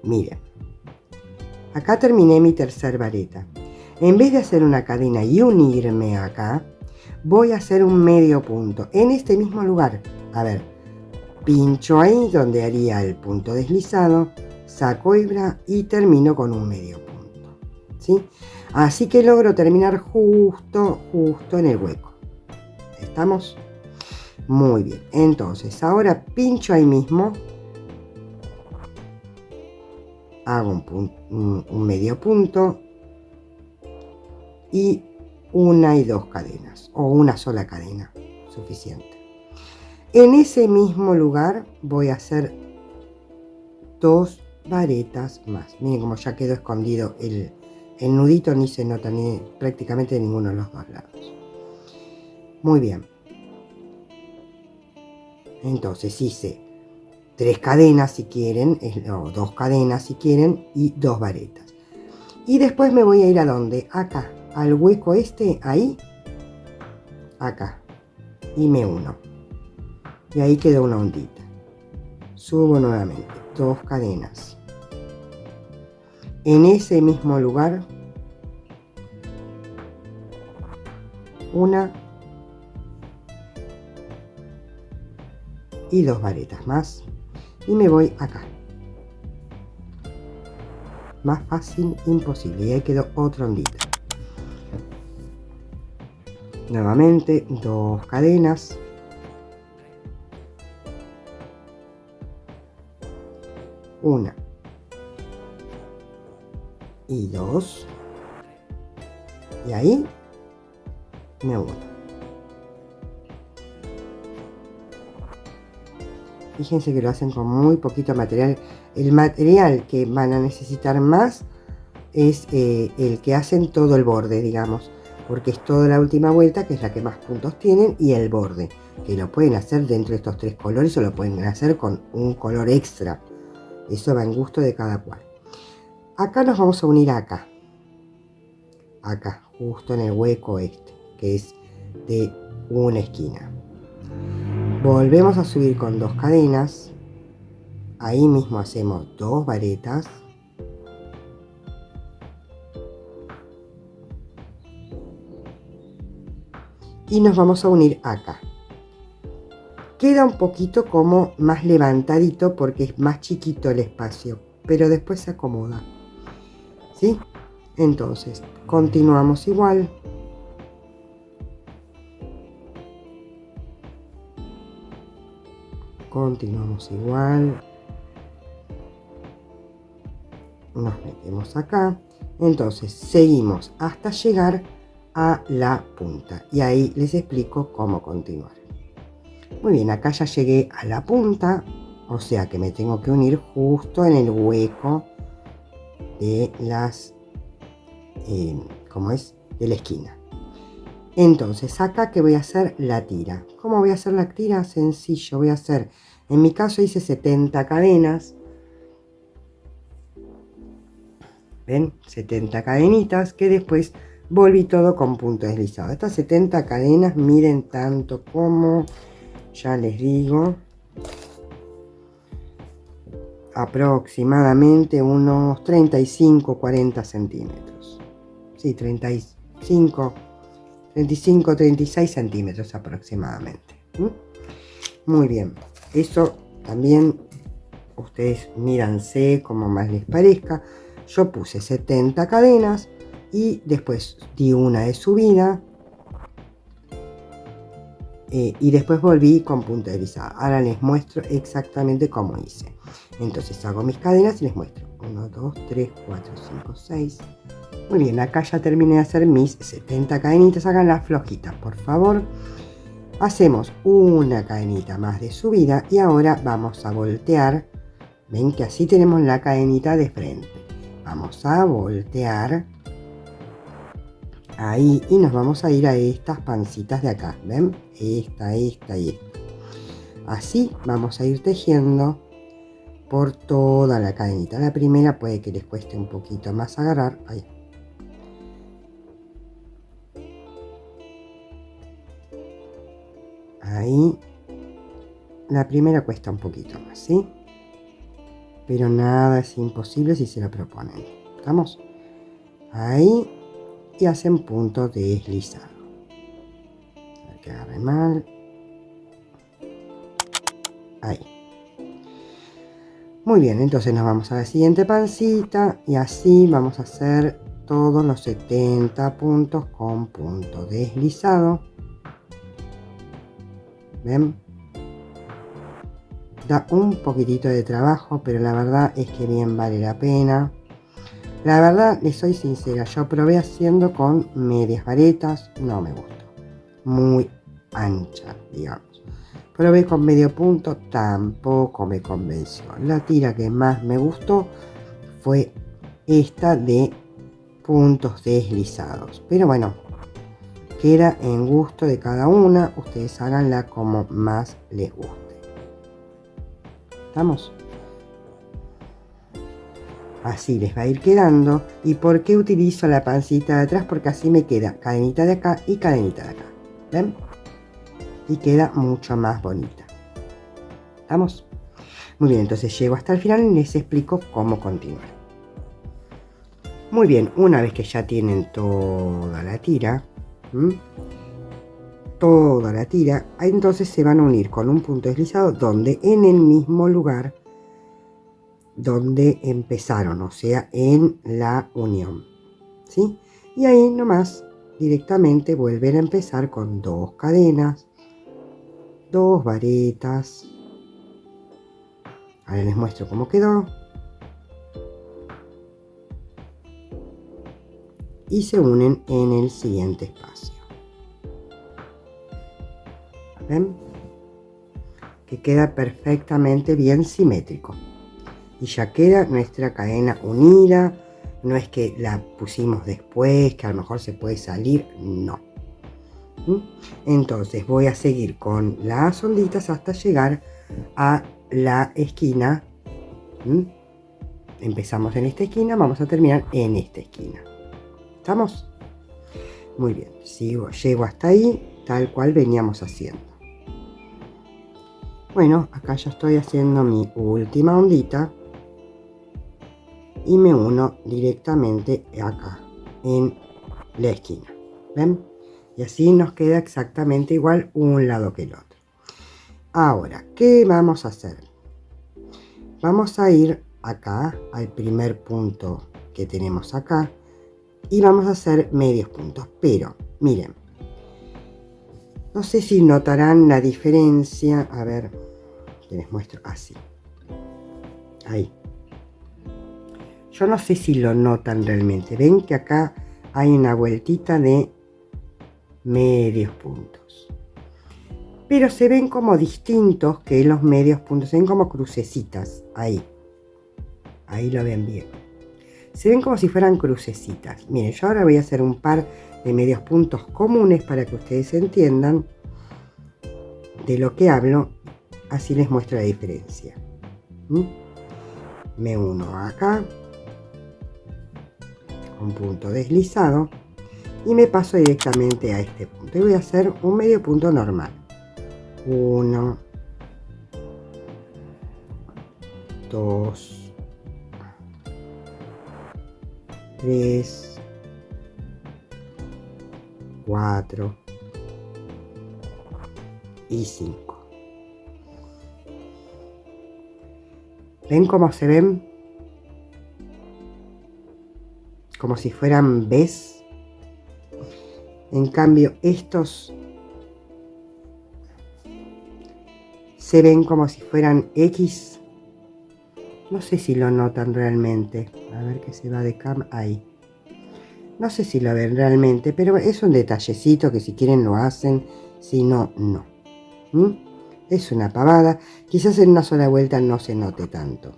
Miren, acá terminé mi tercer vareta. En vez de hacer una cadena y unirme acá, voy a hacer un medio punto en este mismo lugar. A ver, pincho ahí donde haría el punto deslizado, saco hebra y termino con un medio punto, ¿sí? Así que logro terminar justo en el hueco. ¿Estamos? Muy bien, entonces ahora pincho ahí mismo, hago un medio punto y 1 y 2 cadenas, o una sola cadena, suficiente. En ese mismo lugar voy a hacer 2 varetas más. Miren cómo ya quedó escondido el nudito, ni se nota ni prácticamente de ninguno de los dos lados. Muy bien. Entonces hice 3 cadenas si quieren, o 2 cadenas si quieren, y 2 varetas. Y después me voy a ir a donde, acá, al hueco ahí, acá, y me uno. Y ahí quedó una ondita. Subo nuevamente, 2 cadenas. En ese mismo lugar una y 2 varetas más y me voy acá. Más fácil imposible, y ahí quedó otra ondita. Nuevamente 2 cadenas, una y 2, y ahí me uno. Fíjense que lo hacen con muy poquito material. El material que van a necesitar más es el que hacen todo el borde, digamos, porque es toda la última vuelta, que es la que más puntos tienen, y el borde, que lo pueden hacer dentro de estos 3 colores o lo pueden hacer con un color extra. Eso va en gusto de cada cual. Acá nos vamos a unir acá, justo en el hueco este, que es de una esquina. Volvemos a subir con 2 cadenas, ahí mismo hacemos 2 varetas, y nos vamos a unir acá. Queda un poquito como más levantadito porque es más chiquito el espacio, pero después se acomoda, ¿sí? Entonces continuamos igual. Continuamos igual. Nos metemos acá. Entonces seguimos hasta llegar a la punta. Y ahí les explico cómo continuar. Muy bien, acá ya llegué a la punta. O sea que me tengo que unir justo en el hueco de las... ¿cómo es? De la esquina. Entonces acá que voy a hacer la tira. ¿Cómo voy a hacer la tira? Sencillo, voy a hacer, en mi caso hice 70 cadenas. ¿Ven? 70 cadenitas que después volví todo con punto deslizado. Estas 70 cadenas miden tanto como, ya les digo, aproximadamente unos 35-40 centímetros. Sí, 35, 36 centímetros aproximadamente. Muy bien, eso también ustedes míranse como más les parezca. Yo puse 70 cadenas y después di una de subida y después volví con punta deslizada. Ahora les muestro exactamente cómo hice. Entonces hago mis cadenas y les muestro 1, 2, 3, 4, 5, 6. Muy bien, acá ya terminé de hacer mis 70 cadenitas. Hagan las flojitas, por favor. Hacemos una cadenita más de subida y ahora vamos a voltear. Ven que así tenemos la cadenita de frente. Vamos a voltear ahí y nos vamos a ir a estas pancitas de acá. ¿Ven? Esta y esta. Así vamos a ir tejiendo por toda la cadenita. La primera puede que les cueste un poquito más agarrar. Ahí. Ahí. La primera cuesta un poquito más, ¿sí? Pero nada es imposible si se lo proponen. ¿Estamos? Ahí. Y hacen punto deslizado. A ver que agarre mal. Ahí. Muy bien, entonces nos vamos a la siguiente pancita. Y así vamos a hacer todos los 70 puntos con punto deslizado. ¿Ven? Da un poquitito de trabajo, pero la verdad es que bien vale la pena. La verdad, les soy sincera, yo probé haciendo con medias varetas, no me gustó. Muy ancha, digamos. Probé con medio punto, tampoco me convenció. La tira que más me gustó fue esta de puntos deslizados. Pero bueno, queda en gusto de cada una. Ustedes háganla como más les guste. ¿Estamos? Así les va a ir quedando. ¿Y por qué utilizo la pancita de atrás? Porque así me queda cadenita de acá y cadenita de acá. ¿Ven? Y queda mucho más bonita. ¿Estamos? Muy bien, entonces llego hasta el final y les explico cómo continuar. Muy bien, una vez que ya tienen toda la tira, toda la tira, entonces se van a unir con un punto deslizado donde en el mismo lugar donde empezaron, o sea, en la unión, ¿sí? Y ahí nomás directamente vuelven a empezar con 2 cadenas, 2 varetas. Ahora les muestro cómo quedó. Y se unen en el siguiente espacio. ¿Ven? Que queda perfectamente bien simétrico. Y ya queda nuestra cadena unida. No es que la pusimos después, que a lo mejor se puede salir, no. Entonces voy a seguir con las onditas hasta llegar a la esquina. Empezamos en esta esquina, vamos a terminar en esta esquina. ¿Estamos? Muy bien, llego hasta ahí, tal cual veníamos haciendo. Bueno, acá ya estoy haciendo mi última ondita y me uno directamente acá, en la esquina. ¿Ven? Y así nos queda exactamente igual un lado que el otro. Ahora, ¿qué vamos a hacer? Vamos a ir acá, al primer punto que tenemos acá, y vamos a hacer medios puntos. Pero, miren, no sé si notarán la diferencia. A ver, les muestro así. Ahí. Yo no sé si lo notan realmente. Ven que acá hay una vueltita de medios puntos. Pero se ven como distintos que los medios puntos. Se ven como crucecitas. Ahí. Ahí lo ven bien. Se ven como si fueran crucecitas. Miren, yo ahora voy a hacer un par de medios puntos comunes para que ustedes entiendan de lo que hablo. Así les muestro la diferencia. Me uno acá con punto deslizado y me paso directamente a este punto. Y voy a hacer un medio punto normal. 1, 2, 3, 4 y 5. ¿Ven cómo se ven? Como si fueran Bs. En cambio, estos se ven como si fueran X. No sé si lo notan realmente. A ver que se va de cam. Ahí. No sé si lo ven realmente, pero es un detallecito que si quieren lo hacen. Si no, no. Es una pavada. Quizás en una sola vuelta no se note tanto.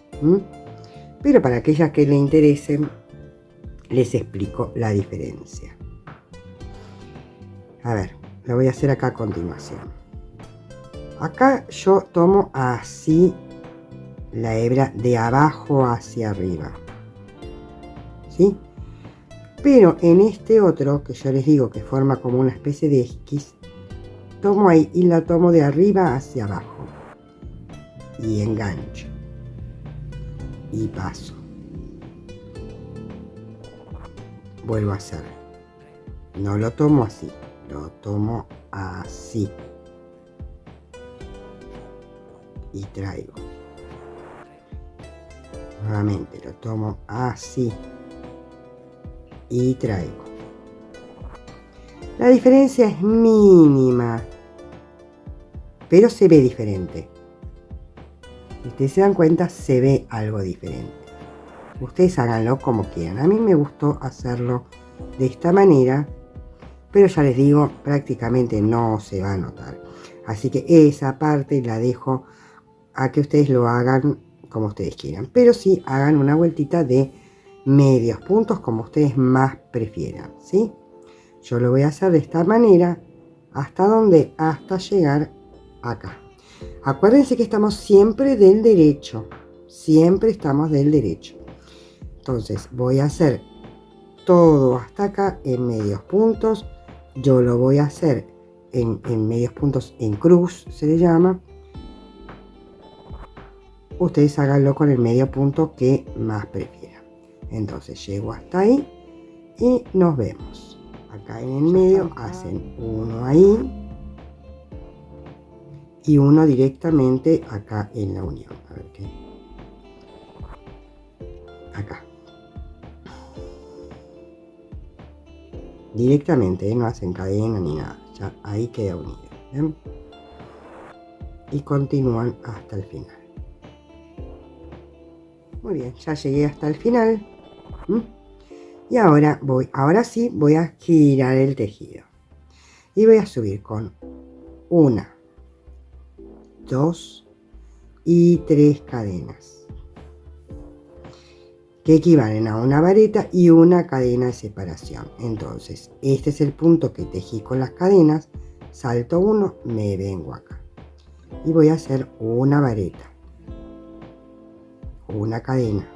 Pero para aquellas que le interesen, les explico la diferencia. A ver, lo voy a hacer acá a continuación. Acá yo tomo así la hebra de abajo hacia arriba, ¿sí? Pero en este otro, que yo les digo que forma como una especie de X, tomo ahí y la tomo de arriba hacia abajo. Y engancho. Y paso. Vuelvo a hacer. No lo tomo así, lo tomo así. Y traigo. Nuevamente lo tomo así. Y traigo. La diferencia es mínima, pero se ve diferente. Si ustedes se dan cuenta, se ve algo diferente. Ustedes háganlo como quieran. A mí me gustó hacerlo de esta manera, pero ya les digo, prácticamente no se va a notar. Así que esa parte la dejo a que ustedes lo hagan como ustedes quieran. Pero sí hagan una vueltita de medios puntos como ustedes más prefieran, ¿sí? Yo lo voy a hacer de esta manera. ¿Hasta dónde? Hasta llegar acá. Acuérdense que estamos siempre del derecho. Siempre estamos del derecho. Entonces voy a hacer todo hasta acá en medios puntos. Yo lo voy a hacer en medios puntos en cruz, se le llama. Ustedes háganlo con el medio punto que más prefieran. Entonces llego hasta ahí y nos vemos. Acá en el medio hacen uno ahí y uno directamente acá en la unión. A ver qué. Acá. Directamente, no hacen cadena ni nada. Ya ahí queda unido. ¿Ven? Y continúan hasta el final. Muy bien, ya llegué hasta el final. Y ahora sí voy a girar el tejido. Y voy a subir con 1, 2 y 3 cadenas, que equivalen a una vareta y una cadena de separación. Entonces, este es el punto que tejí con las cadenas. Salto 1, me vengo acá. Y voy a hacer una vareta, una cadena.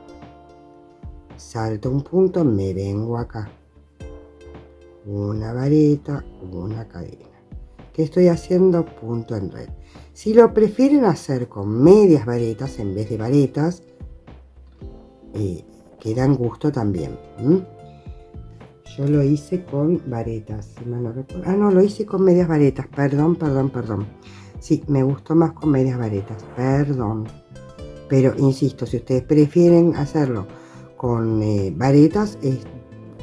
Salto un punto, me vengo acá. Una vareta, una cadena. ¿Qué estoy haciendo? Punto en red. Si lo prefieren hacer con medias varetas en vez de varetas, quedan gusto también. Yo lo hice con varetas, si mal no recuerdo. Ah, no, lo hice con medias varetas. Perdón. Sí, me gustó más con medias varetas. Perdón. Pero insisto, si ustedes prefieren hacerlo con varetas, es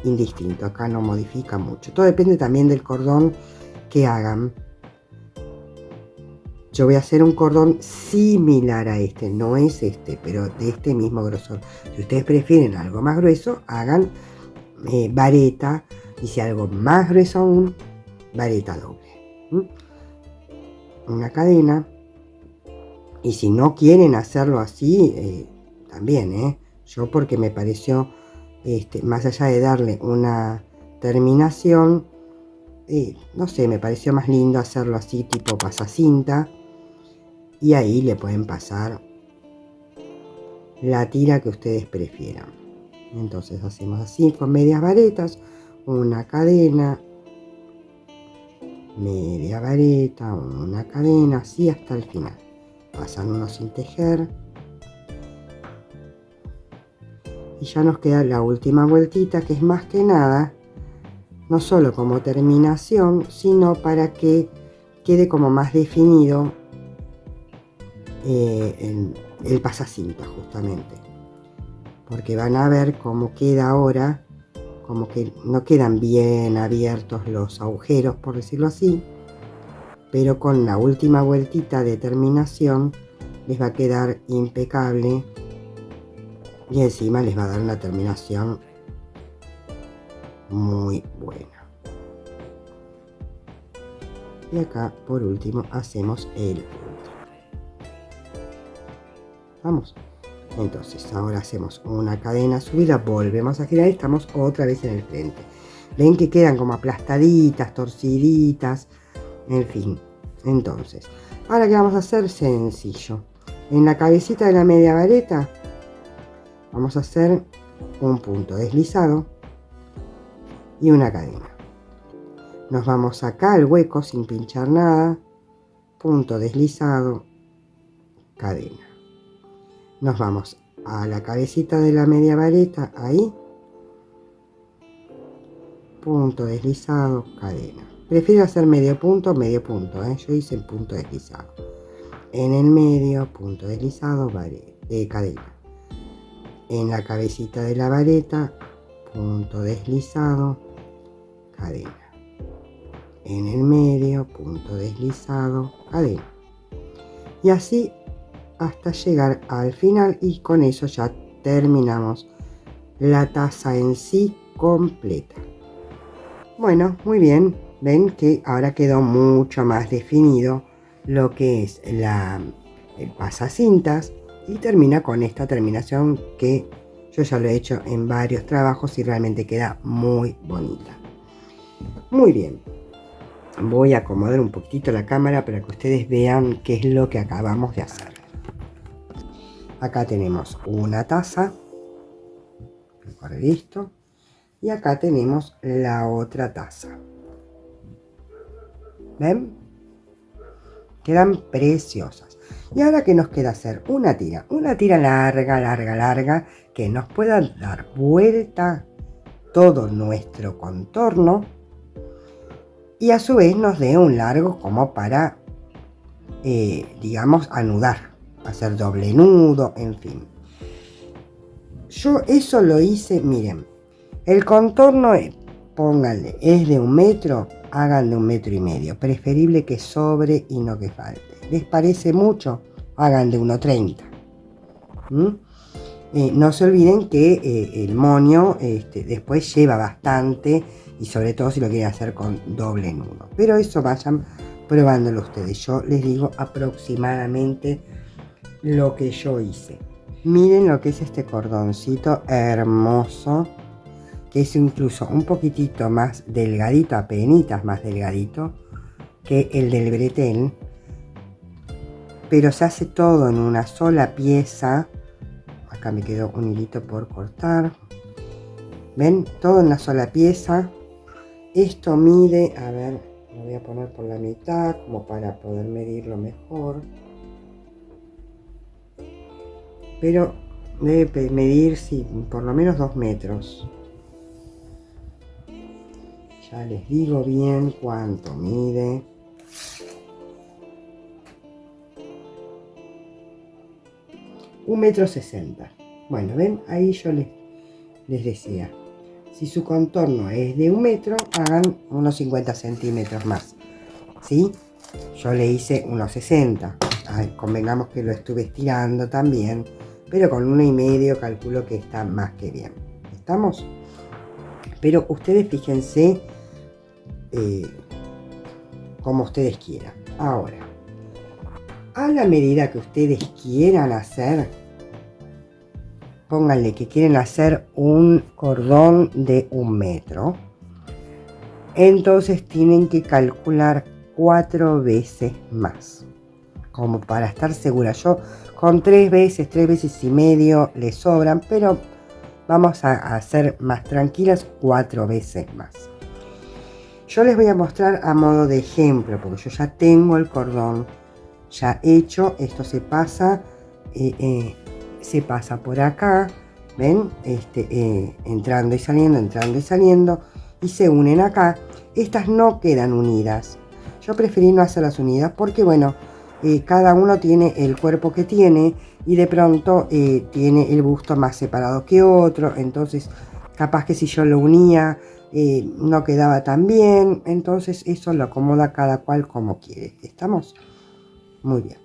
indistinto. Acá no modifica mucho. Todo depende también del cordón que hagan. Yo voy a hacer un cordón similar a este, no es este, pero de este mismo grosor. Si ustedes prefieren algo más grueso, hagan vareta, y si algo más grueso aún, vareta doble. Una cadena, y si no quieren hacerlo así, también, yo porque me pareció, más allá de darle una terminación, no sé, me pareció más lindo hacerlo así tipo pasacinta. Y ahí le pueden pasar la tira que ustedes prefieran. Entonces hacemos así con medias varetas, una cadena, media vareta, una cadena, así hasta el final. Pasan uno sin tejer. Y ya nos queda la última vueltita, que es más que nada, no solo como terminación, sino para que quede como más definido el pasacinta, justamente, porque van a ver cómo queda ahora, como que no quedan bien abiertos los agujeros, por decirlo así, pero con la última vueltita de terminación les va a quedar impecable y encima les va a dar una terminación muy buena. Y acá por último hacemos el último. Vamos. Entonces ahora hacemos una cadena subida, volvemos a girar y estamos otra vez en el frente. Ven que quedan como aplastaditas, torciditas, en fin. Entonces, ahora que vamos a hacer, sencillo. En la cabecita de la media vareta vamos a hacer un punto deslizado y una cadena. Nos vamos acá al hueco sin pinchar nada, punto deslizado, cadena. Nos vamos a la cabecita de la media vareta, ahí, punto deslizado, cadena. Prefiero hacer medio punto, yo hice el punto deslizado. En el medio, punto deslizado, cadena. En la cabecita de la vareta, punto deslizado, cadena. En el medio, punto deslizado, cadena. Y así hasta llegar al final, y con eso ya terminamos la taza en sí completa. Bueno, muy bien, ven que ahora quedó mucho más definido lo que es el pasacintas, y termina con esta terminación que yo ya lo he hecho en varios trabajos y realmente queda muy bonita. Muy bien, voy a acomodar un poquitito la cámara para que ustedes vean qué es lo que acabamos de hacer. Acá tenemos una taza, listo, y acá tenemos la otra taza. ¿Ven? Quedan preciosas. Y ahora que nos queda hacer una tira larga, que nos pueda dar vuelta todo nuestro contorno y a su vez nos dé un largo como para digamos, anudar, hacer doble nudo, en fin. Yo eso lo hice, miren, el contorno, pónganle, es de 1 metro, hagan de 1,5 metros, preferible que sobre y no que falte. ¿Les parece mucho? Hagan de 1,30. No se olviden que el moño después lleva bastante, y sobre todo si lo quieren hacer con doble nudo. Pero eso vayan probándolo ustedes. Yo les digo aproximadamente lo que yo hice. Miren lo que es este cordoncito hermoso, que es incluso un poquitito más delgadito, apenitas más delgadito que el del bretel, pero se hace todo en una sola pieza. Acá me quedó un hilito por cortar. ¿Ven? Todo en una sola pieza. Esto mide, a ver, lo voy a poner por la mitad como para poder medirlo mejor. Pero debe medir, sí, por lo menos 2 metros. Ya les digo bien cuánto mide. $1,60 m. Bueno, ven, ahí yo les decía, si su contorno es de 1 metro, hagan unos 50 centímetros más, ¿sí? Yo le hice unos 60. Ay, convengamos que lo estuve estirando también, pero con 1,5 calculo que está más que bien. ¿Estamos? Pero ustedes fíjense como ustedes quieran. Ahora, a la medida que ustedes quieran hacer, pónganle que quieren hacer un cordón de 1 metro. Entonces tienen que calcular 4 veces más, como para estar segura. Yo con 3 veces y medio les sobran, pero vamos a hacer más tranquilas 4 veces más. Yo les voy a mostrar a modo de ejemplo, porque yo ya tengo el cordón ya hecho. Esto se pasa por acá, ven, entrando y saliendo, y se unen acá. Estas no quedan unidas. Yo preferí no hacerlas unidas porque, bueno, cada uno tiene el cuerpo que tiene, y de pronto tiene el busto más separado que otro. Entonces capaz que si yo lo unía no quedaba tan bien. Entonces eso lo acomoda cada cual como quiere. ¿Estamos? Muy bien.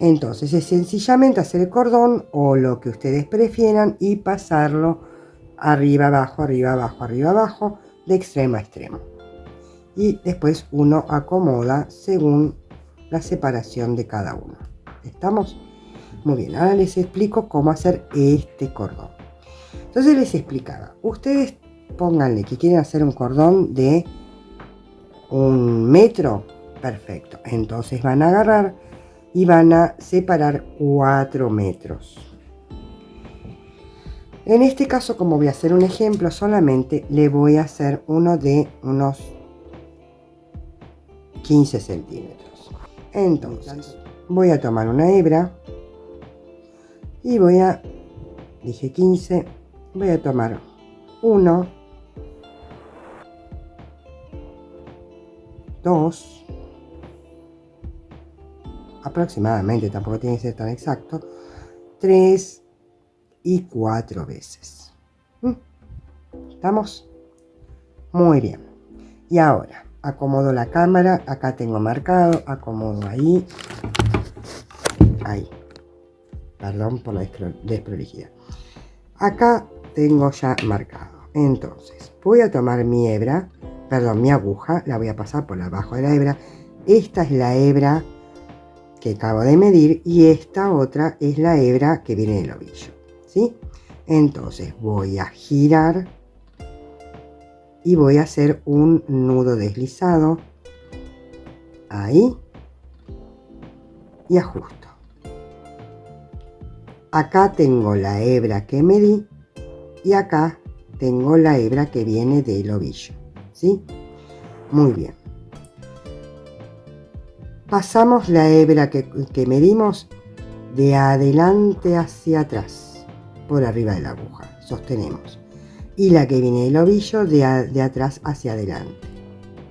Entonces es sencillamente hacer el cordón o lo que ustedes prefieran y pasarlo arriba, abajo, arriba, abajo, arriba, abajo, de extremo a extremo. Y después uno acomoda según la separación de cada uno. ¿Estamos? Muy bien, ahora les explico cómo hacer este cordón. Entonces les explicaba, ustedes pónganle que quieren hacer un cordón de 1 metro, perfecto. Entonces van a agarrar y van a separar 4 metros. En este caso, como voy a hacer un ejemplo solamente, le voy a hacer uno de unos 15 centímetros. Entonces voy a tomar una hebra y dije 15, voy a tomar 1, 2, aproximadamente, tampoco tiene que ser tan exacto, 3 y 4 veces. ¿Estamos? Muy bien. Y ahora acomodo la cámara, acá tengo marcado, acomodo ahí, perdón por la desprolijidad. Acá tengo ya marcado. Entonces voy a tomar mi hebra, mi aguja, la voy a pasar por abajo de la hebra. Esta es la hebra que acabo de medir y esta otra es la hebra que viene del ovillo, ¿sí? Entonces voy a girar y voy a hacer un nudo deslizado ahí y ajusto. Acá tengo la hebra que medí y acá tengo la hebra que viene del ovillo, ¿sí? Muy bien. Pasamos la hebra que medimos de adelante hacia atrás, por arriba de la aguja, sostenemos. Y la que viene del ovillo de atrás hacia adelante,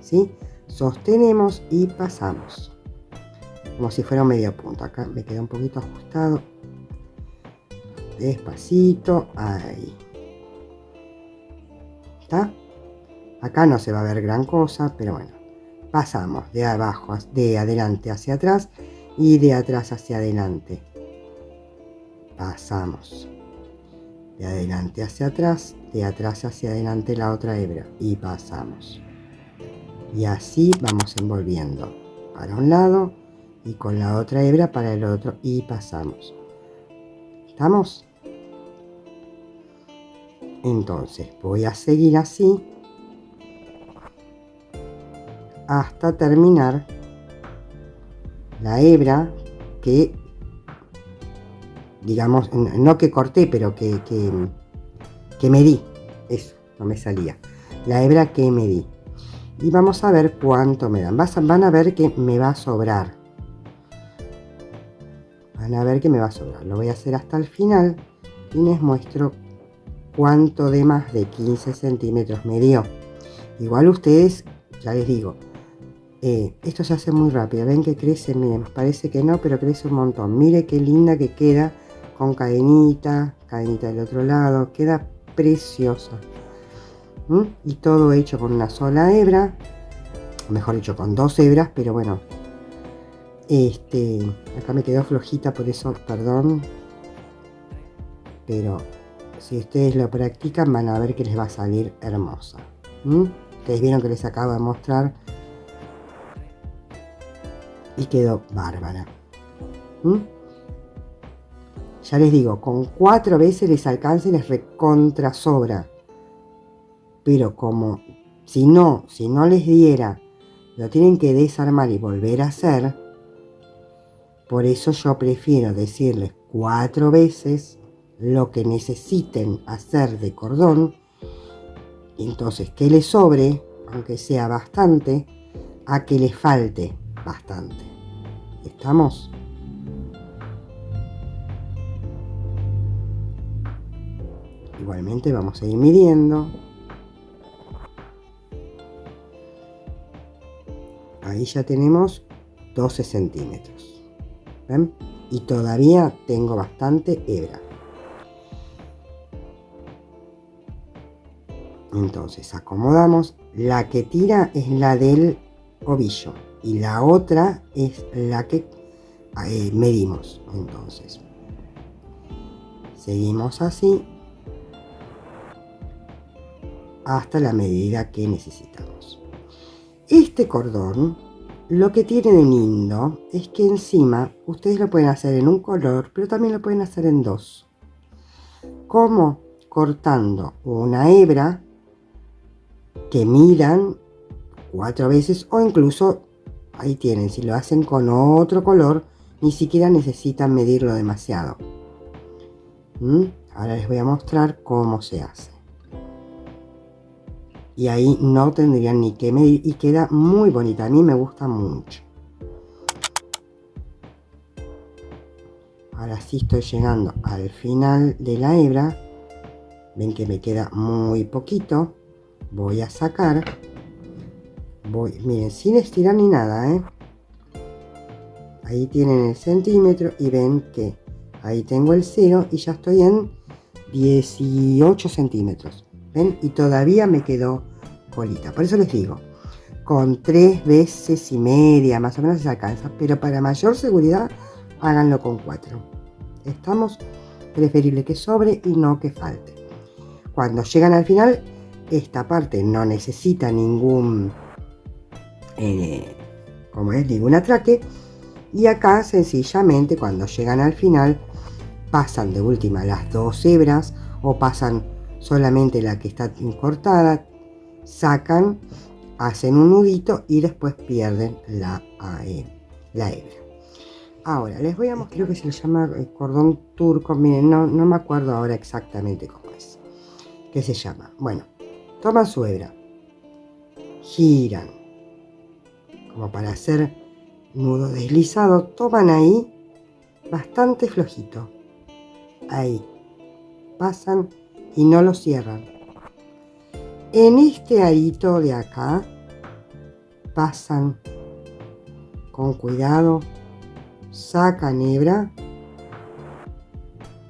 ¿sí? Sostenemos y pasamos. como si fuera un medio punto. Acá me queda un poquito ajustado, despacito, ahí está. Acá no se va a ver gran cosa, pero bueno, pasamos de abajo, de adelante hacia atrás y de atrás hacia adelante. Pasamos de adelante hacia atrás, de atrás hacia adelante la otra hebra y pasamos. Y así vamos envolviendo para un lado y con la otra hebra para el otro y pasamos. ¿Estamos? Entonces voy a seguir así hasta terminar la hebra que, digamos, no que corté, pero que medí. Eso, no me salía. La hebra que medí. Y vamos a ver cuánto me dan. Van a ver que me va a sobrar. Van a ver que me va a sobrar. Lo voy a hacer hasta el final y les muestro cuánto de más de 15 centímetros me dio. Igual ustedes, ya les digo, esto se hace muy rápido. Ven que crece, miren, parece que no, pero crece un montón. Mire qué linda que queda con cadenita del otro lado. Queda preciosa. Y todo hecho con una sola hebra, o mejor dicho con 2 hebras, pero bueno, acá me quedó flojita, por eso perdón, pero si ustedes lo practican van a ver que les va a salir hermosa. Ustedes vieron que les acabo de mostrar y quedó bárbara. Ya les digo, con 4 veces les alcanza y les recontra sobra. Pero como si no les diera, lo tienen que desarmar y volver a hacer. Por eso yo prefiero decirles 4 veces lo que necesiten hacer de cordón. Entonces que les sobre, aunque sea bastante, a que les falte bastante. ¿Estamos? Igualmente vamos a ir midiendo. Ahí ya tenemos 12 centímetros. ¿Ven? Y todavía tengo bastante hebra. Entonces acomodamos. La que tira es la del ovillo y la otra es la que medimos. Entonces seguimos así hasta la medida que necesitamos. Este cordón, lo que tiene de lindo es que encima ustedes lo pueden hacer en un color, pero también lo pueden hacer en 2. Como cortando una hebra que midan 4 veces, o incluso ahí tienen, si lo hacen con otro color, ni siquiera necesitan medirlo demasiado. Ahora les voy a mostrar cómo se hace. Y ahí no tendrían ni que medir y queda muy bonita. A mí me gusta mucho. Ahora sí estoy llegando al final de la hebra. Ven que me queda muy poquito. Voy a sacar. Miren, sin estirar ni nada, Ahí tienen el centímetro y ven que ahí tengo el 0 y ya estoy en 18 centímetros. ¿Ven? Y todavía me quedó colita. Por eso les digo, con 3 veces y media más o menos se alcanza. Pero para mayor seguridad, háganlo con 4. ¿Estamos? Preferible que sobre y no que falte. Cuando llegan al final, esta parte no necesita ningún ningún atraque. Y acá sencillamente cuando llegan al final, pasan de última las 2 hebras o pasan solamente la que está cortada, sacan, hacen un nudito y después pierden la hebra. Ahora les voy a mostrar, creo que se le llama cordón turco, miren, no me acuerdo ahora exactamente cómo es, qué se llama. Bueno, toman su hebra, giran como para hacer nudo deslizado, toman ahí bastante flojito, ahí pasan y no lo cierran. En este arito de acá pasan con cuidado sacan hebra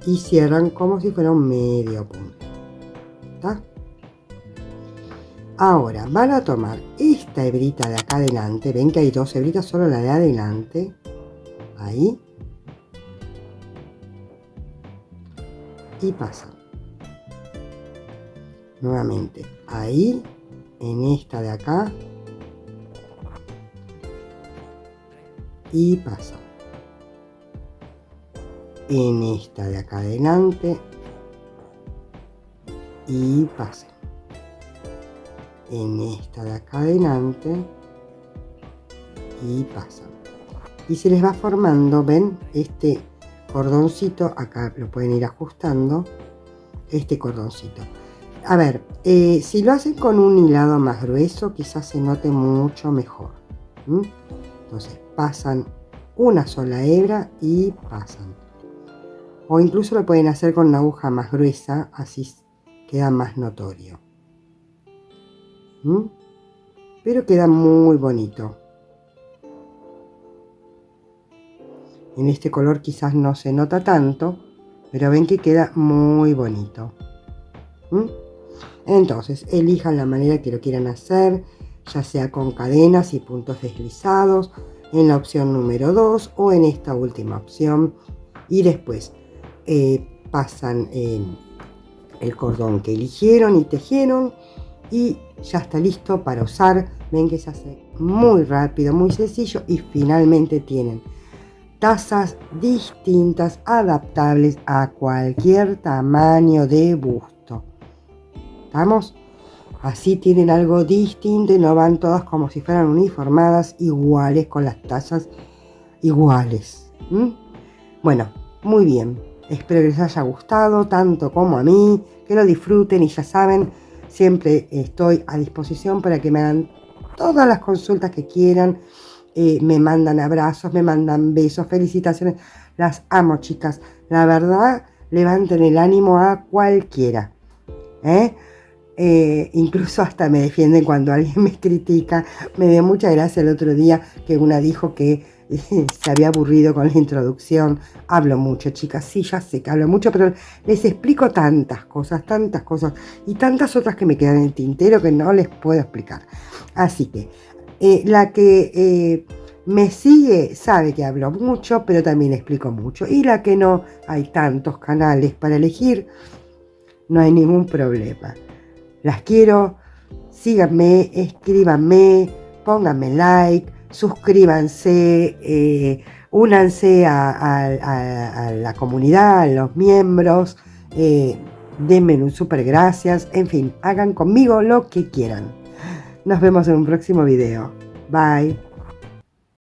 y cierran como si fuera un medio punto. ¿Está? Ahora van a tomar esta hebrita de acá adelante, ven que hay dos hebritas, solo la de adelante, ahí, y pasan nuevamente ahí, en esta de acá, y pasan en esta de acá adelante y pasan en esta de acá adelante y pasan, y se les va formando, ven, este cordoncito acá lo pueden ir ajustando, este cordoncito. A ver, si lo hacen con un hilado más grueso quizás se note mucho mejor. Entonces pasan una sola hebra y pasan, o incluso lo pueden hacer con una aguja más gruesa, así queda más notorio. Pero queda muy bonito. En este color quizás no se nota tanto, pero ven que queda muy bonito. Entonces elijan la manera que lo quieran hacer, ya sea con cadenas y puntos deslizados, en la opción número 2 o en esta última opción, y después pasan el cordón que eligieron y tejieron y ya está listo para usar. Ven que se hace muy rápido, muy sencillo, y finalmente tienen tazas distintas, adaptables a cualquier tamaño de busto. ¿Estamos? Así tienen algo distinto y no van todas como si fueran uniformadas, iguales, con las tazas iguales. Bueno, muy bien. Espero que les haya gustado tanto como a mí, que lo disfruten, y ya saben, siempre estoy a disposición para que me hagan todas las consultas que quieran. Me mandan abrazos, me mandan besos, felicitaciones. Las amo, chicas. La verdad, levanten el ánimo a cualquiera. Incluso hasta me defienden cuando alguien me critica. Me dio mucha gracia el otro día que una dijo que se había aburrido con la introducción. Hablo mucho, chicas, sí, ya sé que hablo mucho, pero les explico tantas cosas y tantas otras que me quedan en el tintero que no les puedo explicar. Así que la que me sigue sabe que hablo mucho, pero también explico mucho, y la que no, hay tantos canales para elegir, no hay ningún problema. Las quiero, síganme, escríbanme, pónganme like, suscríbanse, únanse a la comunidad, a los miembros, denme un súper gracias, en fin, hagan conmigo lo que quieran. Nos vemos en un próximo video. Bye.